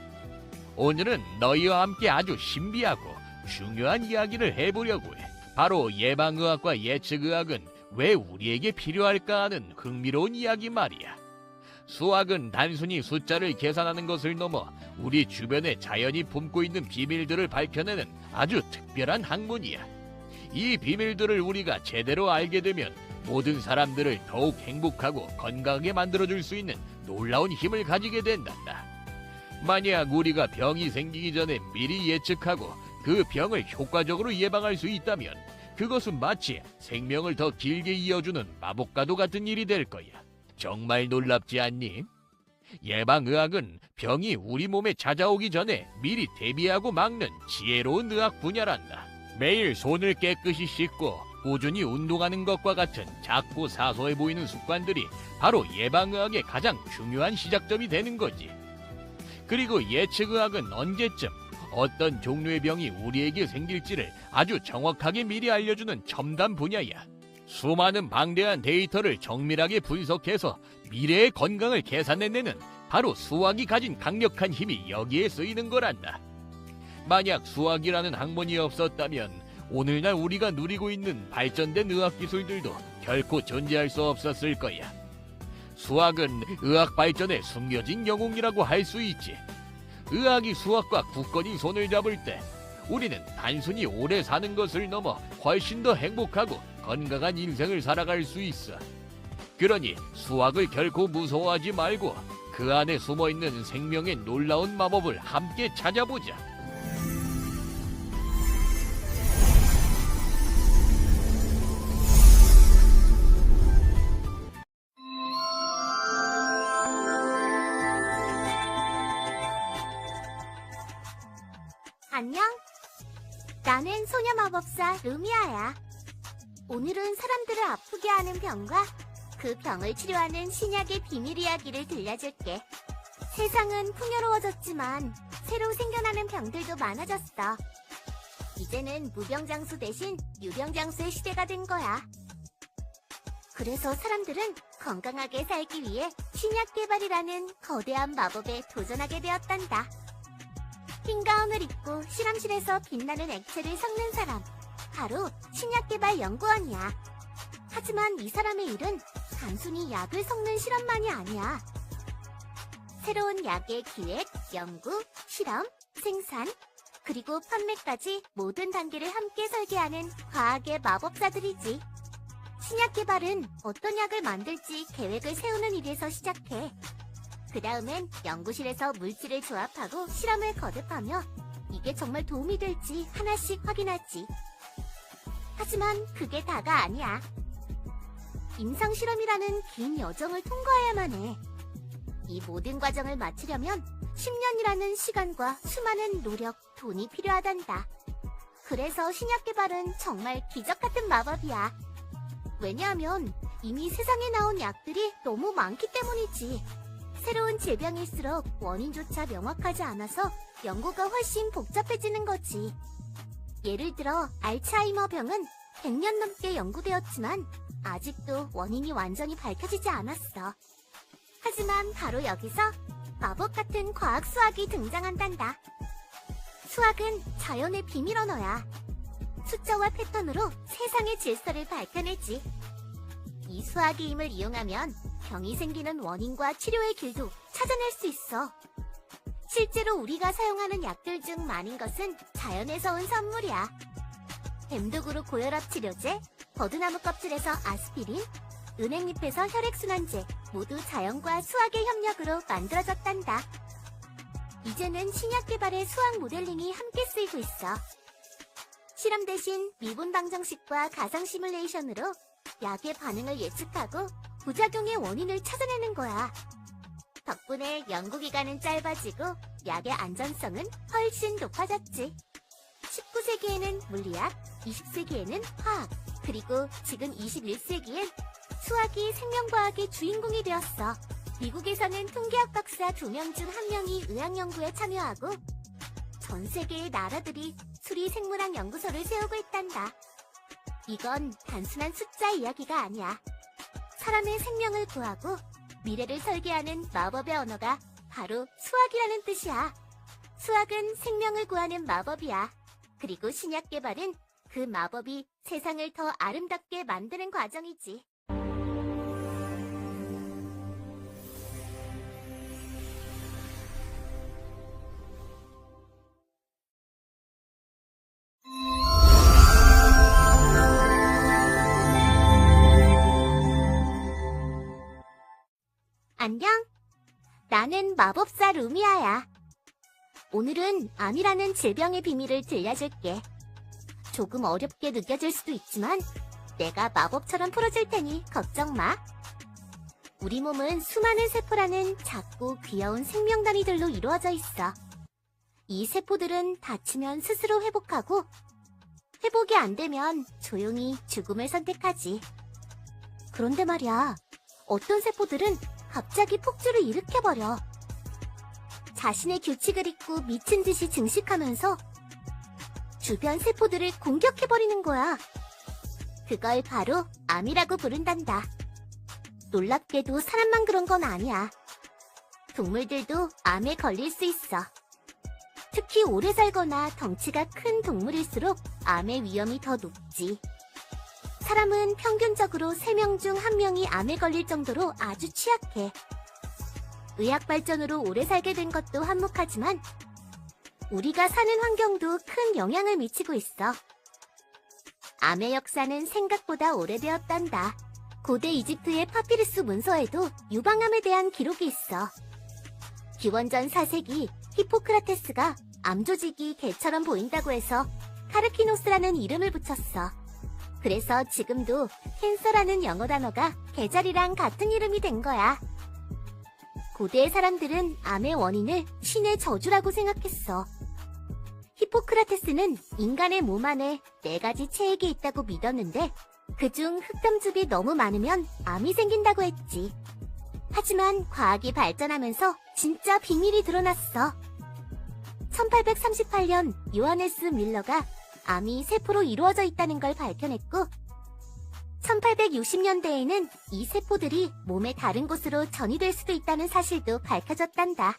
오늘은 너희와 함께 아주 신비하고 중요한 이야기를 해보려고 해. 바로 예방의학과 예측의학은 왜 우리에게 필요할까 하는 흥미로운 이야기 말이야. 수학은 단순히 숫자를 계산하는 것을 넘어 우리 주변에 자연이 품고 있는 비밀들을 밝혀내는 아주 특별한 학문이야. 이 비밀들을 우리가 제대로 알게 되면 모든 사람들을 더욱 행복하고 건강하게 만들어줄 수 있는 놀라운 힘을 가지게 된단다. 만약 우리가 병이 생기기 전에 미리 예측하고 그 병을 효과적으로 예방할 수 있다면 그것은 마치 생명을 더 길게 이어주는 마법과도 같은 일이 될 거야. 정말 놀랍지 않니? 예방의학은 병이 우리 몸에 찾아오기 전에 미리 대비하고 막는 지혜로운 의학 분야란다. 매일 손을 깨끗이 씻고 꾸준히 운동하는 것과 같은 작고 사소해 보이는 습관들이 바로 예방의학의 가장 중요한 시작점이 되는 거지. 그리고 예측의학은 언제쯤 어떤 종류의 병이 우리에게 생길지를 아주 정확하게 미리 알려주는 첨단 분야야. 수많은 방대한 데이터를 정밀하게 분석해서 미래의 건강을 계산해내는 바로 수학이 가진 강력한 힘이 여기에 쓰이는 거란다. 만약 수학이라는 학문이 없었다면 오늘날 우리가 누리고 있는 발전된 의학기술들도 결코 존재할 수 없었을 거야. 수학은 의학 발전의 숨겨진 영웅이라고 할 수 있지. 의학이 수학과 굳건히 손을 잡을 때 우리는 단순히 오래 사는 것을 넘어 훨씬 더 행복하고 건강한 인생을 살아갈 수 있어. 그러니 수학을 결코 무서워하지 말고 그 안에 숨어있는 생명의 놀라운 마법을 함께 찾아보자. 마법사 루미아야. 오늘은 사람들을 아프게 하는 병과 그 병을 치료하는 신약의 비밀 이야기를 들려줄게. 세상은 풍요로워졌지만 새로 생겨나는 병들도 많아졌어. 이제는 무병장수 대신 유병장수의 시대가 된 거야. 그래서 사람들은 건강하게 살기 위해 신약 개발이라는 거대한 마법에 도전하게 되었단다. 흰 가운을 입고 실험실에서 빛나는 액체를 섞는 사람, 바로 신약 개발 연구원이야. 하지만 이 사람의 일은 단순히 약을 섞는 실험만이 아니야. 새로운 약의 기획, 연구, 실험, 생산, 그리고 판매까지 모든 단계를 함께 설계하는 과학의 마법사들이지. 신약 개발은 어떤 약을 만들지 계획을 세우는 일에서 시작해. 그 다음엔 연구실에서 물질을 조합하고 실험을 거듭하며 이게 정말 도움이 될지 하나씩 확인하지. 하지만 그게 다가 아니야. 임상실험이라는 긴 여정을 통과해야만 해. 이 모든 과정을 마치려면 10년이라는 시간과 수많은 노력, 돈이 필요하단다. 그래서 신약 개발은 정말 기적 같은 마법이야. 왜냐하면 이미 세상에 나온 약들이 너무 많기 때문이지. 새로운 질병일수록 원인조차 명확하지 않아서 연구가 훨씬 복잡해지는 거지. 예를 들어 알츠하이머 병은 100년 넘게 연구되었지만 아직도 원인이 완전히 밝혀지지 않았어. 하지만 바로 여기서 마법 같은 과학 수학이 등장한단다. 수학은 자연의 비밀 언어야. 숫자와 패턴으로 세상의 질서를 밝혀내지. 이 수학의 힘을 이용하면 병이 생기는 원인과 치료의 길도 찾아낼 수 있어. 실제로 우리가 사용하는 약들 중 많은 것은 자연에서 온 선물이야. 뱀독으로 고혈압 치료제, 버드나무 껍질에서 아스피린, 은행잎에서 혈액순환제, 모두 자연과 수학의 협력으로 만들어졌단다. 이제는 신약 개발의 수학 모델링이 함께 쓰이고 있어. 실험 대신 미분 방정식과 가상 시뮬레이션으로 약의 반응을 예측하고 부작용의 원인을 찾아내는 거야. 덕분에 연구기간은 짧아지고 약의 안전성은 훨씬 높아졌지. 19세기에는 물리학, 20세기에는 화학, 그리고 지금 21세기엔 수학이 생명과학의 주인공이 되었어. 미국에서는 통계학 박사 2명 중 1명이 의학 연구에 참여하고 전 세계의 나라들이 수리생물학 연구소를 세우고 있단다. 이건 단순한 숫자 이야기가 아니야. 사람의 생명을 구하고 미래를 설계하는 마법의 언어가 바로 수학이라는 뜻이야. 수학은 생명을 구하는 마법이야. 그리고 신약 개발은 그 마법이 세상을 더 아름답게 만드는 과정이지. 안녕. 나는 마법사 루미아야. 오늘은 암이라는 질병의 비밀을 들려줄게. 조금 어렵게 느껴질 수도 있지만 내가 마법처럼 풀어줄 테니 걱정 마. 우리 몸은 수많은 세포라는 작고 귀여운 생명 단위들로 이루어져 있어. 이 세포들은 다치면 스스로 회복하고 회복이 안 되면 조용히 죽음을 선택하지. 그런데 말이야, 어떤 세포들은 갑자기 폭주를 일으켜버려. 자신의 규칙을 잊고 미친 듯이 증식하면서 주변 세포들을 공격해버리는 거야. 그걸 바로 암이라고 부른단다. 놀랍게도 사람만 그런 건 아니야. 동물들도 암에 걸릴 수 있어. 특히 오래 살거나 덩치가 큰 동물일수록 암의 위험이 더 높지. 사람은 평균적으로 3명 중 1명이 암에 걸릴 정도로 아주 취약해. 의학 발전으로 오래 살게 된 것도 한몫하지만 우리가 사는 환경도 큰 영향을 미치고 있어. 암의 역사는 생각보다 오래되었단다. 고대 이집트의 파피루스 문서에도 유방암에 대한 기록이 있어. 기원전 4세기 히포크라테스가 암 조직이 개처럼 보인다고 해서 카르키노스라는 이름을 붙였어. 그래서 지금도 캔서라는 영어 단어가 개자리랑 같은 이름이 된 거야. 고대의 사람들은 암의 원인을 신의 저주라고 생각했어. 히포크라테스는 인간의 몸 안에 4가지 체액이 있다고 믿었는데 그중 흑점즙이 너무 많으면 암이 생긴다고 했지. 하지만 과학이 발전하면서 진짜 비밀이 드러났어. 1838년 요하네스 밀러가 암이 세포로 이루어져 있다는 걸 밝혀냈고 1860년대에는 이 세포들이 몸의 다른 곳으로 전이될 수도 있다는 사실도 밝혀졌단다.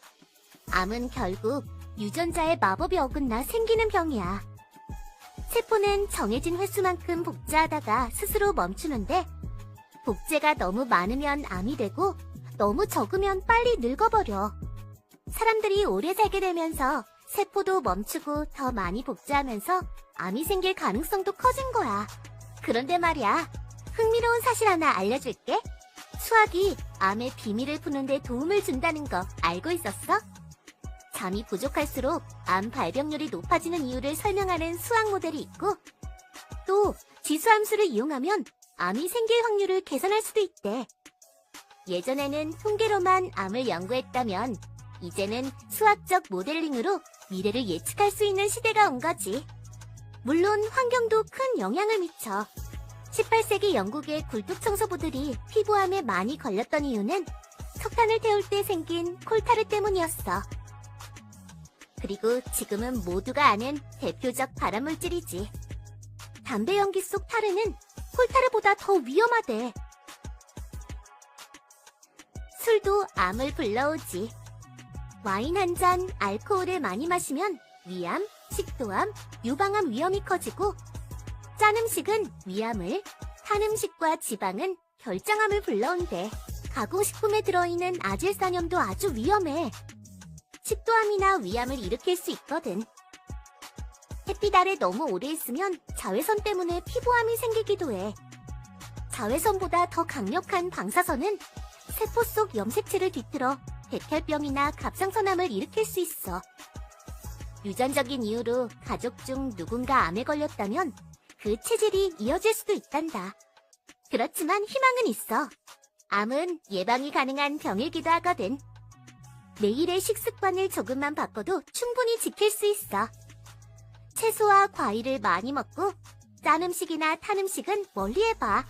암은 결국 유전자의 마법이 어긋나 생기는 병이야. 세포는 정해진 횟수만큼 복제하다가 스스로 멈추는데 복제가 너무 많으면 암이 되고 너무 적으면 빨리 늙어버려. 사람들이 오래 살게 되면서 세포도 멈추고 더 많이 복제하면서 암이 생길 가능성도 커진 거야. 그런데 말이야, 흥미로운 사실 하나 알려줄게. 수학이 암의 비밀을 푸는 데 도움을 준다는 거 알고 있었어? 잠이 부족할수록 암 발병률이 높아지는 이유를 설명하는 수학 모델이 있고 또 지수함수를 이용하면 암이 생길 확률을 계산할 수도 있대. 예전에는 통계로만 암을 연구했다면 이제는 수학적 모델링으로 미래를 예측할 수 있는 시대가 온 거지. 물론 환경도 큰 영향을 미쳐. 18세기 영국의 굴뚝 청소부들이 피부암에 많이 걸렸던 이유는 석탄을 태울 때 생긴 콜타르 때문이었어. 그리고 지금은 모두가 아는 대표적 발암물질이지. 담배 연기 속 타르는 콜타르보다 더 위험하대. 술도 암을 불러오지. 와인 한 잔 알코올을 많이 마시면 위암, 식도암, 유방암 위험이 커지고 짠 음식은 위암을, 탄 음식과 지방은 결장암을 불러온대. 가공식품에 들어있는 아질산염도 아주 위험해. 식도암이나 위암을 일으킬 수 있거든. 햇빛 아래 너무 오래 있으면 자외선 때문에 피부암이 생기기도 해. 자외선보다 더 강력한 방사선은 세포 속 염색체를 뒤틀어 백혈병이나 갑상선암을 일으킬 수 있어. 유전적인 이유로 가족 중 누군가 암에 걸렸다면 그 체질이 이어질 수도 있단다. 그렇지만 희망은 있어. 암은 예방이 가능한 병이기도 하거든. 매일의 식습관을 조금만 바꿔도 충분히 지킬 수 있어. 채소와 과일을 많이 먹고 짠 음식이나 탄 음식은 멀리해봐.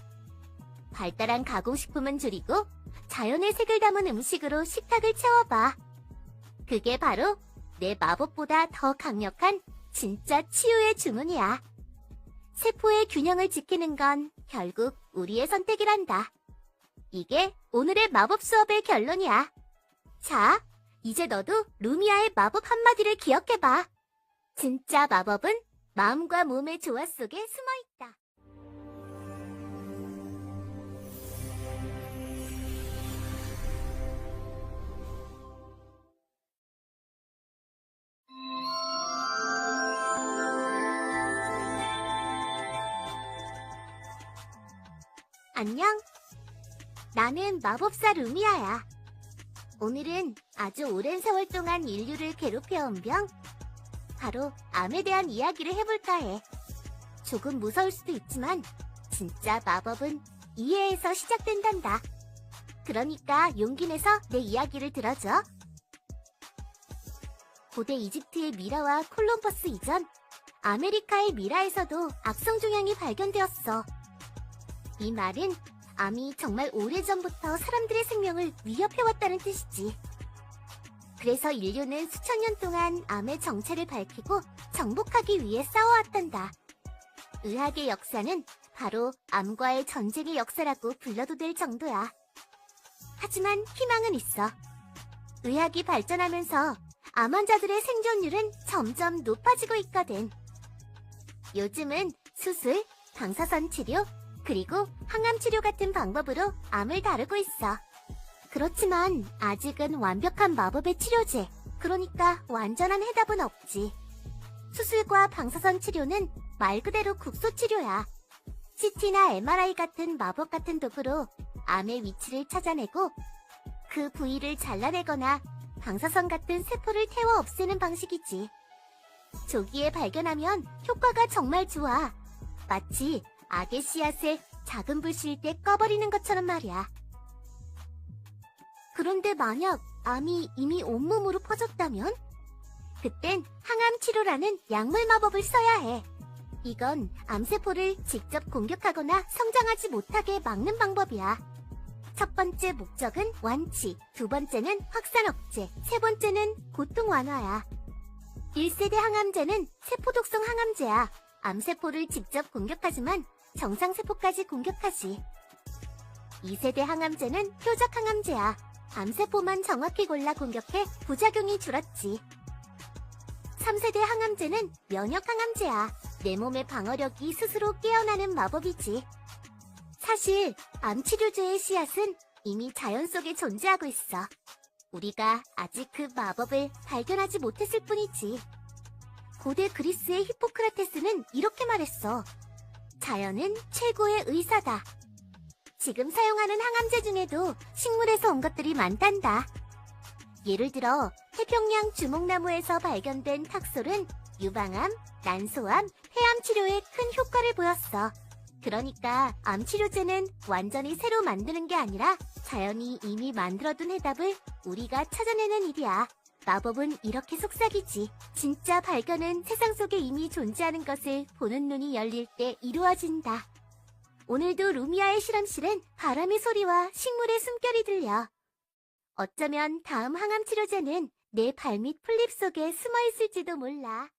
발달한 가공식품은 줄이고 자연의 색을 담은 음식으로 식탁을 채워봐. 그게 바로 내 마법보다 더 강력한 진짜 치유의 주문이야. 세포의 균형을 지키는 건 결국 우리의 선택이란다. 이게 오늘의 마법 수업의 결론이야. 자, 이제 너도 루미아의 마법 한마디를 기억해봐. 진짜 마법은 마음과 몸의 조화 속에 숨어있다. 안녕. 나는 마법사 루미아야. 오늘은 아주 오랜 세월 동안 인류를 괴롭혀온 병, 바로 암에 대한 이야기를 해볼까 해. 조금 무서울 수도 있지만 진짜 마법은 이해에서 시작된단다. 그러니까 용기 내서 내 이야기를 들어줘. 고대 이집트의 미라와 콜럼버스 이전, 아메리카의 미라에서도 악성 종양이 발견되었어. 이 말은 암이 정말 오래전부터 사람들의 생명을 위협해왔다는 뜻이지. 그래서 인류는 수천 년 동안 암의 정체를 밝히고 정복하기 위해 싸워왔단다. 의학의 역사는 바로 암과의 전쟁의 역사라고 불러도 될 정도야. 하지만 희망은 있어. 의학이 발전하면서 암 환자들의 생존율은 점점 높아지고 있거든. 요즘은 수술, 방사선 치료, 그리고 항암 치료 같은 방법으로 암을 다루고 있어. 그렇지만 아직은 완벽한 마법의 치료제, 그러니까 완전한 해답은 없지. 수술과 방사선 치료는 말 그대로 국소 치료야. CT나 MRI 같은 마법 같은 도구로 암의 위치를 찾아내고 그 부위를 잘라내거나 방사선 같은 세포를 태워 없애는 방식이지. 조기에 발견하면 효과가 정말 좋아. 마치 악의 씨앗을 작은 불씨일 때 꺼버리는 것처럼 말이야. 그런데 만약 암이 이미 온몸으로 퍼졌다면? 그땐 항암 치료라는 약물 마법을 써야 해. 이건 암세포를 직접 공격하거나 성장하지 못하게 막는 방법이야. 첫 번째 목적은 완치, 두 번째는 확산 억제, 세 번째는 고통 완화야. 1세대 항암제는 세포독성 항암제야. 암세포를 직접 공격하지만 정상세포까지 공격하지. 2세대 항암제는 표적 항암제야. 암세포만 정확히 골라 공격해 부작용이 줄었지. 3세대 항암제는 면역 항암제야. 내 몸의 방어력이 스스로 깨어나는 마법이지. 사실 암치료제의 씨앗은 이미 자연 속에 존재하고 있어. 우리가 아직 그 마법을 발견하지 못했을 뿐이지. 고대 그리스의 히포크라테스는 이렇게 말했어. 자연은 최고의 의사다. 지금 사용하는 항암제 중에도 식물에서 온 것들이 많단다. 예를 들어 태평양 주목나무에서 발견된 탁솔은 유방암, 난소암, 폐암 치료에 큰 효과를 보였어. 그러니까 암 치료제는 완전히 새로 만드는 게 아니라 자연이 이미 만들어둔 해답을 우리가 찾아내는 일이야. 마법은 이렇게 속삭이지. 진짜 발견은 세상 속에 이미 존재하는 것을 보는 눈이 열릴 때 이루어진다. 오늘도 루미아의 실험실엔 바람의 소리와 식물의 숨결이 들려. 어쩌면 다음 항암 치료제는 내 발밑 풀잎 속에 숨어 있을지도 몰라.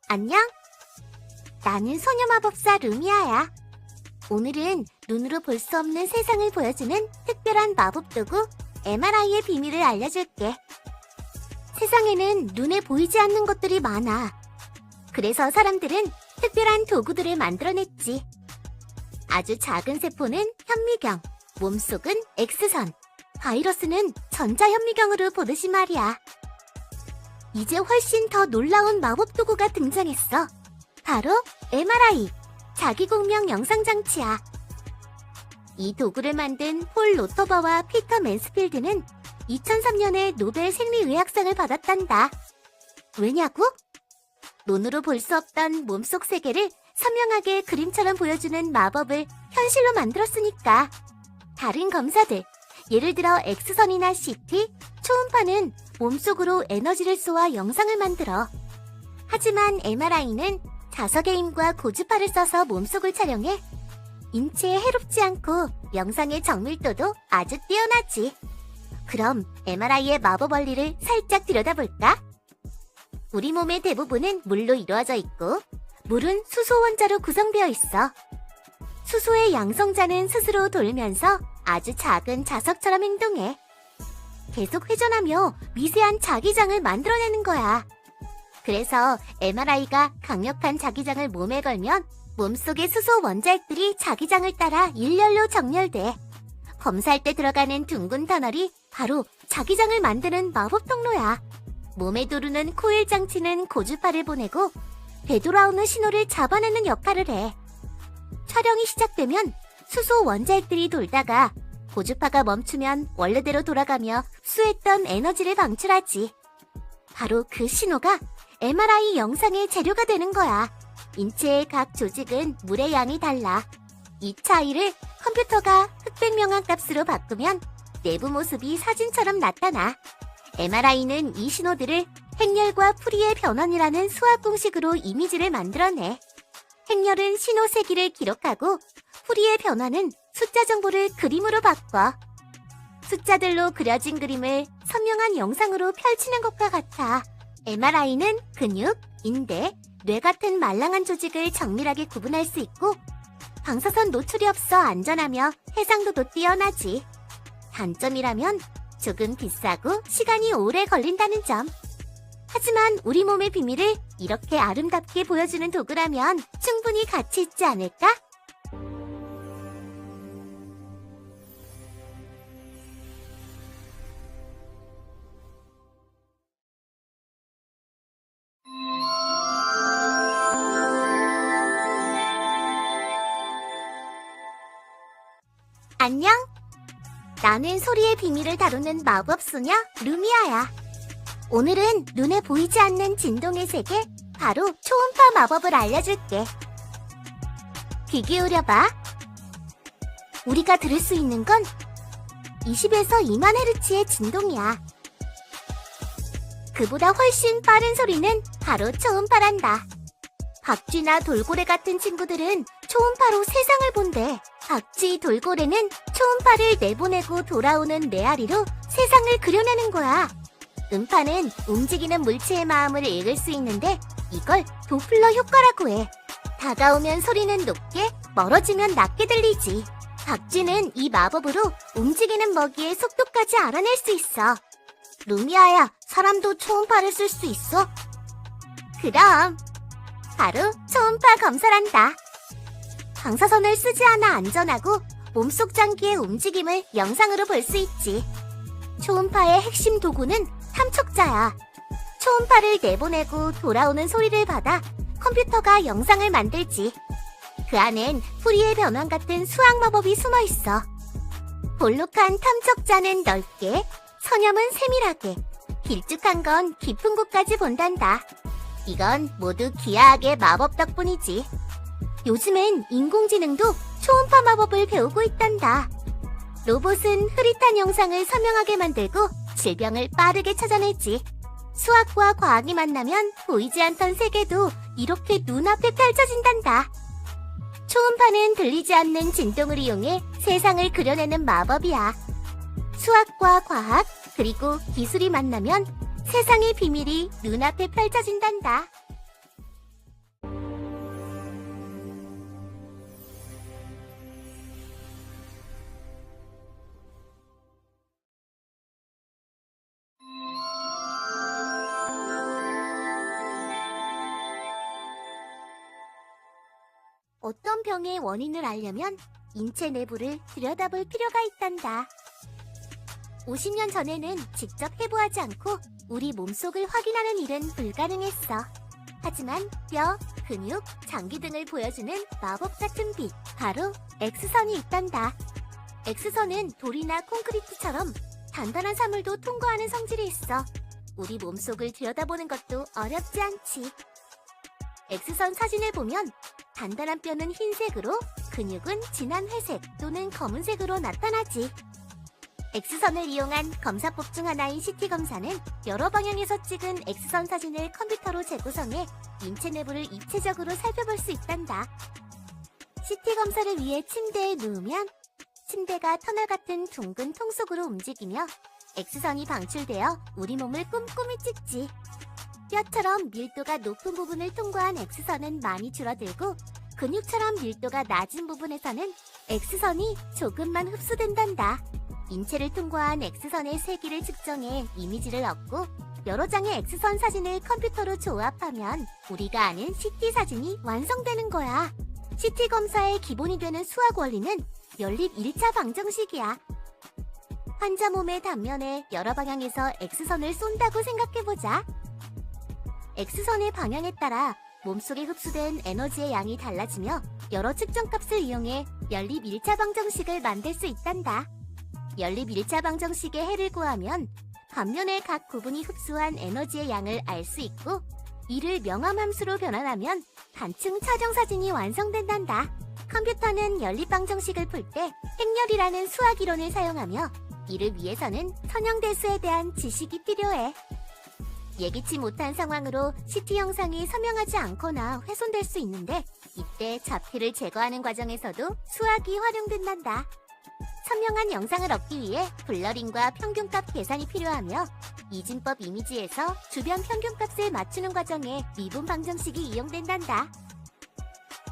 안녕? 나는 소녀마법사 루미아야. 오늘은 눈으로 볼 수 없는 세상을 보여주는 특별한 마법 도구 MRI의 비밀을 알려줄게. 세상에는 눈에 보이지 않는 것들이 많아. 그래서 사람들은 특별한 도구들을 만들어냈지. 아주 작은 세포는 현미경, 몸속은 X선, 바이러스는 전자현미경으로 보듯이 말이야. 이제 훨씬 더 놀라운 마법 도구가 등장했어. 바로 MRI, 자기공명 영상장치야. 이 도구를 만든 폴 로터버와 피터 맨스필드는 2003년에 노벨 생리의학상을 받았단다. 왜냐고? 눈으로 볼 수 없던 몸속 세계를 선명하게 그림처럼 보여주는 마법을 현실로 만들었으니까. 다른 검사들, 예를 들어 X선이나 CT, 초음파는 몸속으로 에너지를 쏘아 영상을 만들어. 하지만 MRI는 자석의 힘과 고주파를 써서 몸속을 촬영해. 인체에 해롭지 않고 영상의 정밀도도 아주 뛰어나지. 그럼 MRI의 마법 원리를 살짝 들여다볼까? 우리 몸의 대부분은 물로 이루어져 있고 물은 수소 원자로 구성되어 있어. 수소의 양성자는 스스로 돌면서 아주 작은 자석처럼 행동해. 계속 회전하며 미세한 자기장을 만들어내는 거야. 그래서 MRI가 강력한 자기장을 몸에 걸면 몸속의 수소 원자핵들이 자기장을 따라 일렬로 정렬돼. 검사할 때 들어가는 둥근 터널이 바로 자기장을 만드는 마법 통로야. 몸에 두르는 코일 장치는 고주파를 보내고 되돌아오는 신호를 잡아내는 역할을 해. 촬영이 시작되면 수소 원자핵들이 돌다가 고주파가 멈추면 원래대로 돌아가며 흡수했던 에너지를 방출하지. 바로 그 신호가 MRI 영상의 재료가 되는 거야. 인체의 각 조직은 물의 양이 달라. 이 차이를 컴퓨터가 흑백 명암 값으로 바꾸면 내부 모습이 사진처럼 나타나. MRI는 이 신호들을 행렬과 풀이의 변환이라는 수학 공식으로 이미지를 만들어내. 행렬은 신호 세기를 기록하고 풀이의 변화는 숫자 정보를 그림으로 바꿔. 숫자들로 그려진 그림을 선명한 영상으로 펼치는 것과 같아. MRI는 근육, 인대, 뇌 같은 말랑한 조직을 정밀하게 구분할 수 있고 방사선 노출이 없어 안전하며 해상도도 뛰어나지. 단점이라면 조금 비싸고 시간이 오래 걸린다는 점. 하지만 우리 몸의 비밀을 이렇게 아름답게 보여주는 도구라면 충분히 가치 있지 않을까? 안녕. 나는 소리의 비밀을 다루는 마법소녀 루미아야. 오늘은 눈에 보이지 않는 진동의 세계, 바로 초음파 마법을 알려줄게. 귀 기울여봐. 우리가 들을 수 있는 건 20에서 2만 헤르츠의 진동이야. 그보다 훨씬 빠른 소리는 바로 초음파란다. 박쥐나 돌고래 같은 친구들은 초음파로 세상을 본대. 박쥐, 돌고래는 초음파를 내보내고 돌아오는 메아리로 세상을 그려내는 거야. 음파는 움직이는 물체의 마음을 읽을 수 있는데 이걸 도플러 효과라고 해. 다가오면 소리는 높게, 멀어지면 낮게 들리지. 박쥐는 이 마법으로 움직이는 먹이의 속도까지 알아낼 수 있어. 루미아야, 사람도 초음파를 쓸 수 있어? 그럼 바로 초음파 검사란다. 방사선을 쓰지 않아 안전하고 몸속 장기의 움직임을 영상으로 볼 수 있지. 초음파의 핵심 도구는 탐촉자야. 초음파를 내보내고 돌아오는 소리를 받아 컴퓨터가 영상을 만들지. 그 안엔 풀이의 변환 같은 수학 마법이 숨어 있어. 볼록한 탐촉자는 넓게, 서념은 세밀하게, 길쭉한 건 깊은 곳까지 본단다. 이건 모두 기하학의 마법 덕분이지. 요즘엔 인공지능도 초음파 마법을 배우고 있단다. 로봇은 흐릿한 영상을 선명하게 만들고 질병을 빠르게 찾아내지. 수학과 과학이 만나면 보이지 않던 세계도 이렇게 눈앞에 펼쳐진단다. 초음파는 들리지 않는 진동을 이용해 세상을 그려내는 마법이야. 수학과 과학, 그리고 기술이 만나면 세상의 비밀이 눈앞에 펼쳐진단다. 어떤 병의 원인을 알려면 인체 내부를 들여다볼 필요가 있단다. 50년 전에는 직접 해부하지 않고 우리 몸속을 확인하는 일은 불가능했어. 하지만 뼈, 근육, 장기 등을 보여주는 마법 같은 빛, 바로 X선이 있단다. X선은 돌이나 콘크리트처럼 단단한 사물도 통과하는 성질이 있어. 우리 몸속을 들여다보는 것도 어렵지 않지. X선 사진을 보면 단단한 뼈는 흰색으로, 근육은 진한 회색 또는 검은색으로 나타나지. X선을 이용한 검사법 중 하나인 CT 검사는 여러 방향에서 찍은 X선 사진을 컴퓨터로 재구성해 인체 내부를 입체적으로 살펴볼 수 있단다. CT 검사를 위해 침대에 누우면 침대가 터널 같은 둥근 통 속으로 움직이며 X선이 방출되어 우리 몸을 꼼꼼히 찍지. 뼈처럼 밀도가 높은 부분을 통과한 X선은 많이 줄어들고 근육처럼 밀도가 낮은 부분에서는 X선이 조금만 흡수된단다. 인체를 통과한 X선의 세기를 측정해 이미지를 얻고 여러 장의 X선 사진을 컴퓨터로 조합하면 우리가 아는 CT 사진이 완성되는 거야. CT 검사의 기본이 되는 수학 원리는 연립 1차 방정식이야. 환자 몸의 단면에 여러 방향에서 X선을 쏜다고 생각해보자. X선의 방향에 따라 몸속에 흡수된 에너지의 양이 달라지며 여러 측정값을 이용해 연립 1차 방정식을 만들 수 있단다. 연립 1차 방정식의 해를 구하면 반면에 각 부분이 흡수한 에너지의 양을 알 수 있고 이를 명암함수로 변환하면 단층 차정 사진이 완성된단다. 컴퓨터는 연립 방정식을 풀 때 행렬이라는 수학 이론을 사용하며 이를 위해서는 선형대수에 대한 지식이 필요해. 예기치 못한 상황으로 CT 영상이 선명하지 않거나 훼손될 수 있는데 이때 잡티를 제거하는 과정에서도 수학이 활용된단다. 선명한 영상을 얻기 위해 블러링과 평균값 계산이 필요하며 이진법 이미지에서 주변 평균값을 맞추는 과정에 미분 방정식이 이용된단다.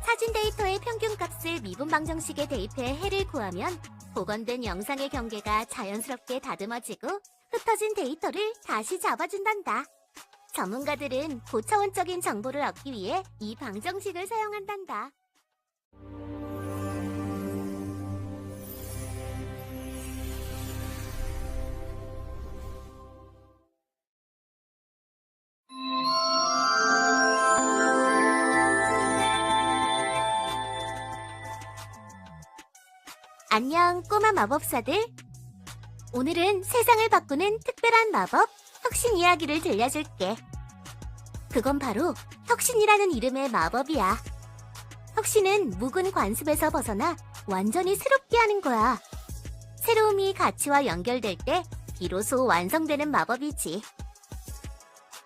사진 데이터의 평균값을 미분 방정식에 대입해 해를 구하면 복원된 영상의 경계가 자연스럽게 다듬어지고 흩어진 데이터를 다시 잡아준단다. 전문가들은 고차원적인 정보를 얻기 위해 이 방정식을 사용한단다. 안녕 꼬마 마법사들. 오늘은 세상을 바꾸는 특별한 마법 혁신 이야기를 들려줄게. 그건 바로 혁신이라는 이름의 마법이야. 혁신은 묵은 관습에서 벗어나 완전히 새롭게 하는 거야. 새로움이 가치와 연결될 때 비로소 완성되는 마법이지.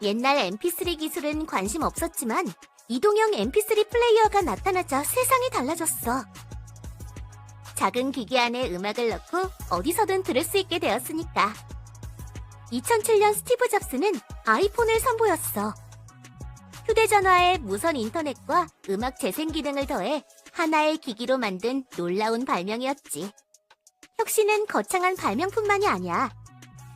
옛날 MP3 기술은 관심 없었지만 이동형 MP3 플레이어가 나타나자 세상이 달라졌어. 작은 기기 안에 음악을 넣고 어디서든 들을 수 있게 되었으니까. 2007년 스티브 잡스는 아이폰을 선보였어. 휴대전화에 무선 인터넷과 음악 재생 기능을 더해 하나의 기기로 만든 놀라운 발명이었지. 혁신은 거창한 발명뿐만이 아니야.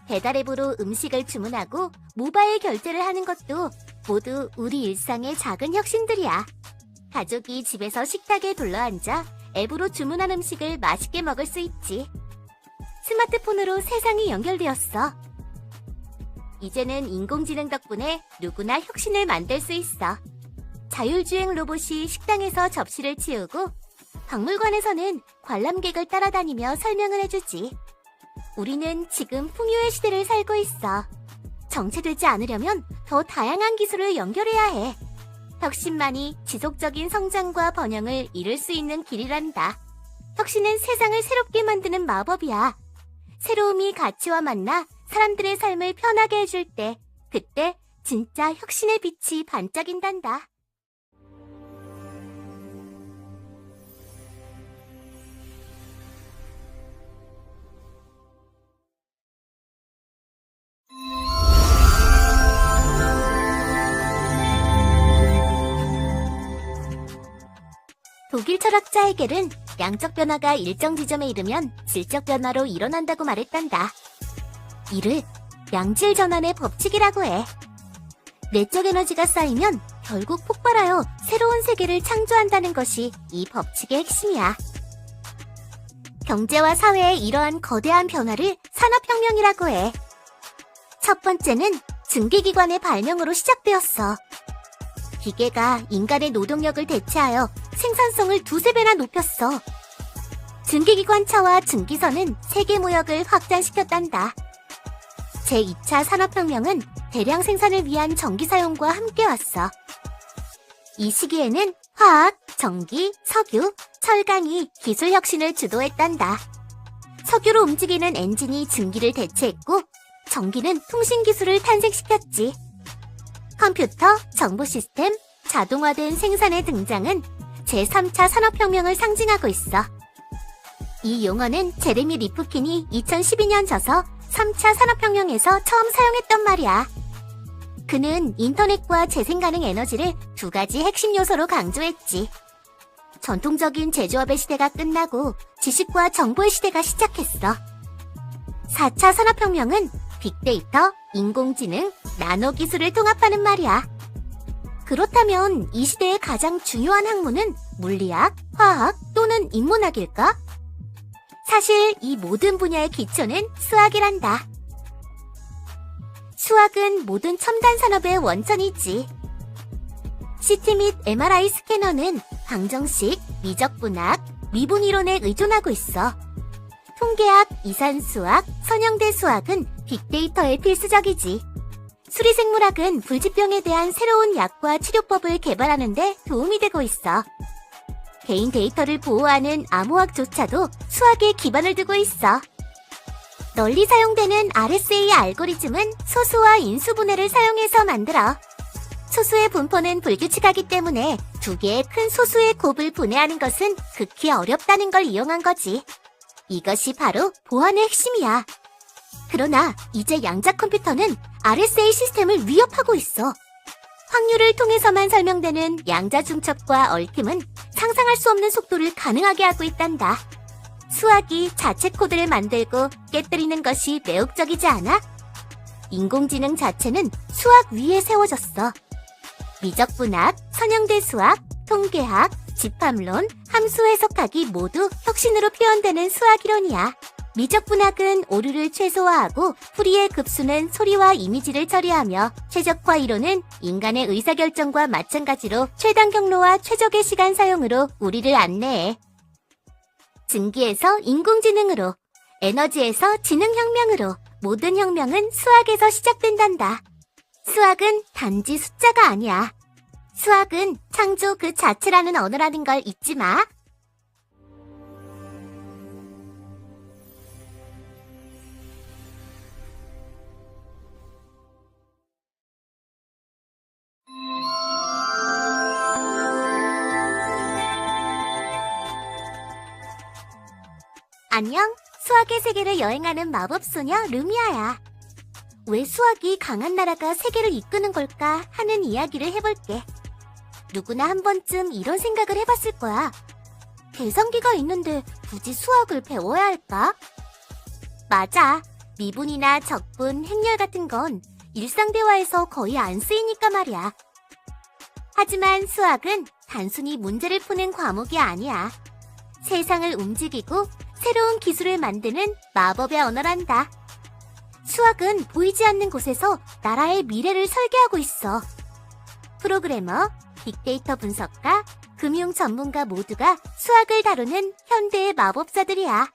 배달앱으로 음식을 주문하고 모바일 결제를 하는 것도 모두 우리 일상의 작은 혁신들이야. 가족이 집에서 식탁에 둘러앉아 앱으로 주문한 음식을 맛있게 먹을 수 있지. 스마트폰으로 세상이 연결되었어. 이제는 인공지능 덕분에 누구나 혁신을 만들 수 있어. 자율주행 로봇이 식당에서 접시를 치우고 박물관에서는 관람객을 따라다니며 설명을 해주지. 우리는 지금 풍요의 시대를 살고 있어. 정체되지 않으려면 더 다양한 기술을 연결해야 해. 혁신만이 지속적인 성장과 번영을 이룰 수 있는 길이란다. 혁신은 세상을 새롭게 만드는 마법이야. 새로움이 가치와 만나 사람들의 삶을 편하게 해줄 때, 그때 진짜 혁신의 빛이 반짝인단다. 독일 철학자 헤겔은 양적 변화가 일정 지점에 이르면 질적 변화로 일어난다고 말했단다. 이를 양질 전환의 법칙이라고 해. 내적 에너지가 쌓이면 결국 폭발하여 새로운 세계를 창조한다는 것이 이 법칙의 핵심이야. 경제와 사회의 이러한 거대한 변화를 산업혁명이라고 해. 첫 번째는 증기기관의 발명으로 시작되었어. 기계가 인간의 노동력을 대체하여 생산성을 두세 배나 높였어. 증기기관차와 증기선은 세계 무역을 확장시켰단다. 제2차 산업혁명은 대량 생산을 위한 전기 사용과 함께 왔어. 이 시기에는 화학, 전기, 석유, 철강이 기술 혁신을 주도했단다. 석유로 움직이는 엔진이 증기를 대체했고, 전기는 통신 기술을 탄생시켰지. 컴퓨터, 정보 시스템, 자동화된 생산의 등장은 제3차 산업혁명을 상징하고 있어. 이 용어는 제레미 리프킨이 2012년 저서 3차 산업혁명에서 처음 사용했던 말이야. 그는 인터넷과 재생가능 에너지를 두 가지 핵심 요소로 강조했지. 전통적인 제조업의 시대가 끝나고 지식과 정보의 시대가 시작했어. 4차 산업혁명은 빅데이터, 인공지능, 나노기술을 통합하는 말이야. 그렇다면 이 시대의 가장 중요한 학문은 물리학, 화학 또는 인문학일까? 사실 이 모든 분야의 기초는 수학이란다. 수학은 모든 첨단 산업의 원천이지. CT 및 MRI 스캐너는 방정식, 미적분학, 미분이론에 의존하고 있어. 통계학, 이산수학, 선형대 수학은 빅데이터에 필수적이지. 수리생물학은 불치병에 대한 새로운 약과 치료법을 개발하는 데 도움이 되고 있어. 개인 데이터를 보호하는 암호학조차도 수학에 기반을 두고 있어. 널리 사용되는 RSA 알고리즘은 소수와 인수분해를 사용해서 만들어. 소수의 분포는 불규칙하기 때문에 두 개의 큰 소수의 곱을 분해하는 것은 극히 어렵다는 걸 이용한 거지. 이것이 바로 보안의 핵심이야. 그러나 이제 양자 컴퓨터는 RSA 시스템을 위협하고 있어. 확률을 통해서만 설명되는 양자 중첩과 얽힘은 상상할 수 없는 속도를 가능하게 하고 있단다. 수학이 자체 코드를 만들고 깨뜨리는 것이 매혹적이지 않아? 인공지능 자체는 수학 위에 세워졌어. 미적분학, 선형대 수학, 통계학, 집합론, 함수 해석학이 모두 혁신으로 표현되는 수학이론이야. 미적분학은 오류를 최소화하고 풀이의 급수는 소리와 이미지를 처리하며, 최적화 이론은 인간의 의사결정과 마찬가지로 최단 경로와 최적의 시간 사용으로 우리를 안내해. 증기에서 인공지능으로, 에너지에서 지능혁명으로 모든 혁명은 수학에서 시작된단다. 수학은 단지 숫자가 아니야. 수학은 창조 그 자체라는 언어라는 걸 잊지 마. 안녕, 수학의 세계를 여행하는 마법소녀 루미아야. 왜 수학이 강한 나라가 세계를 이끄는 걸까 하는 이야기를 해볼게. 누구나 한 번쯤 이런 생각을 해봤을 거야. 계산기가 있는데 굳이 수학을 배워야 할까? 맞아. 미분이나 적분, 행렬 같은 건 일상 대화에서 거의 안 쓰이니까 말이야. 하지만 수학은 단순히 문제를 푸는 과목이 아니야. 세상을 움직이고 새로운 기술을 만드는 마법의 언어란다. 수학은 보이지 않는 곳에서 나라의 미래를 설계하고 있어. 프로그래머, 빅데이터 분석가, 금융 전문가 모두가 수학을 다루는 현대의 마법사들이야.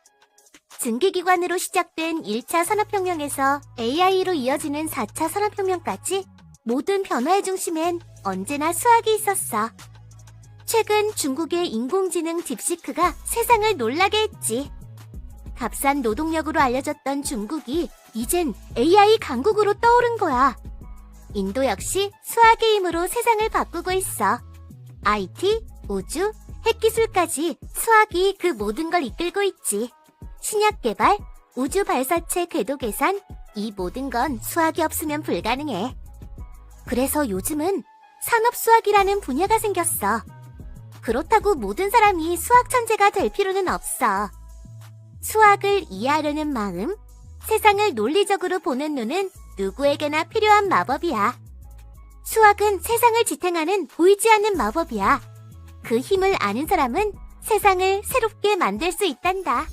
증기기관으로 시작된 1차 산업혁명에서 AI로 이어지는 4차 산업혁명까지 모든 변화의 중심엔 언제나 수학이 있었어. 최근 중국의 인공지능 딥시크가 세상을 놀라게 했지. 값싼 노동력으로 알려졌던 중국이 이젠 AI 강국으로 떠오른 거야. 인도 역시 수학의 힘으로 세상을 바꾸고 있어. IT, 우주, 핵기술까지 수학이 그 모든 걸 이끌고 있지. 신약 개발, 우주 발사체 궤도 계산, 이 모든 건 수학이 없으면 불가능해. 그래서 요즘은 산업수학이라는 분야가 생겼어. 그렇다고 모든 사람이 수학 천재가 될 필요는 없어. 수학을 이해하려는 마음, 세상을 논리적으로 보는 눈은 누구에게나 필요한 마법이야. 수학은 세상을 지탱하는 보이지 않는 마법이야. 그 힘을 아는 사람은 세상을 새롭게 만들 수 있단다.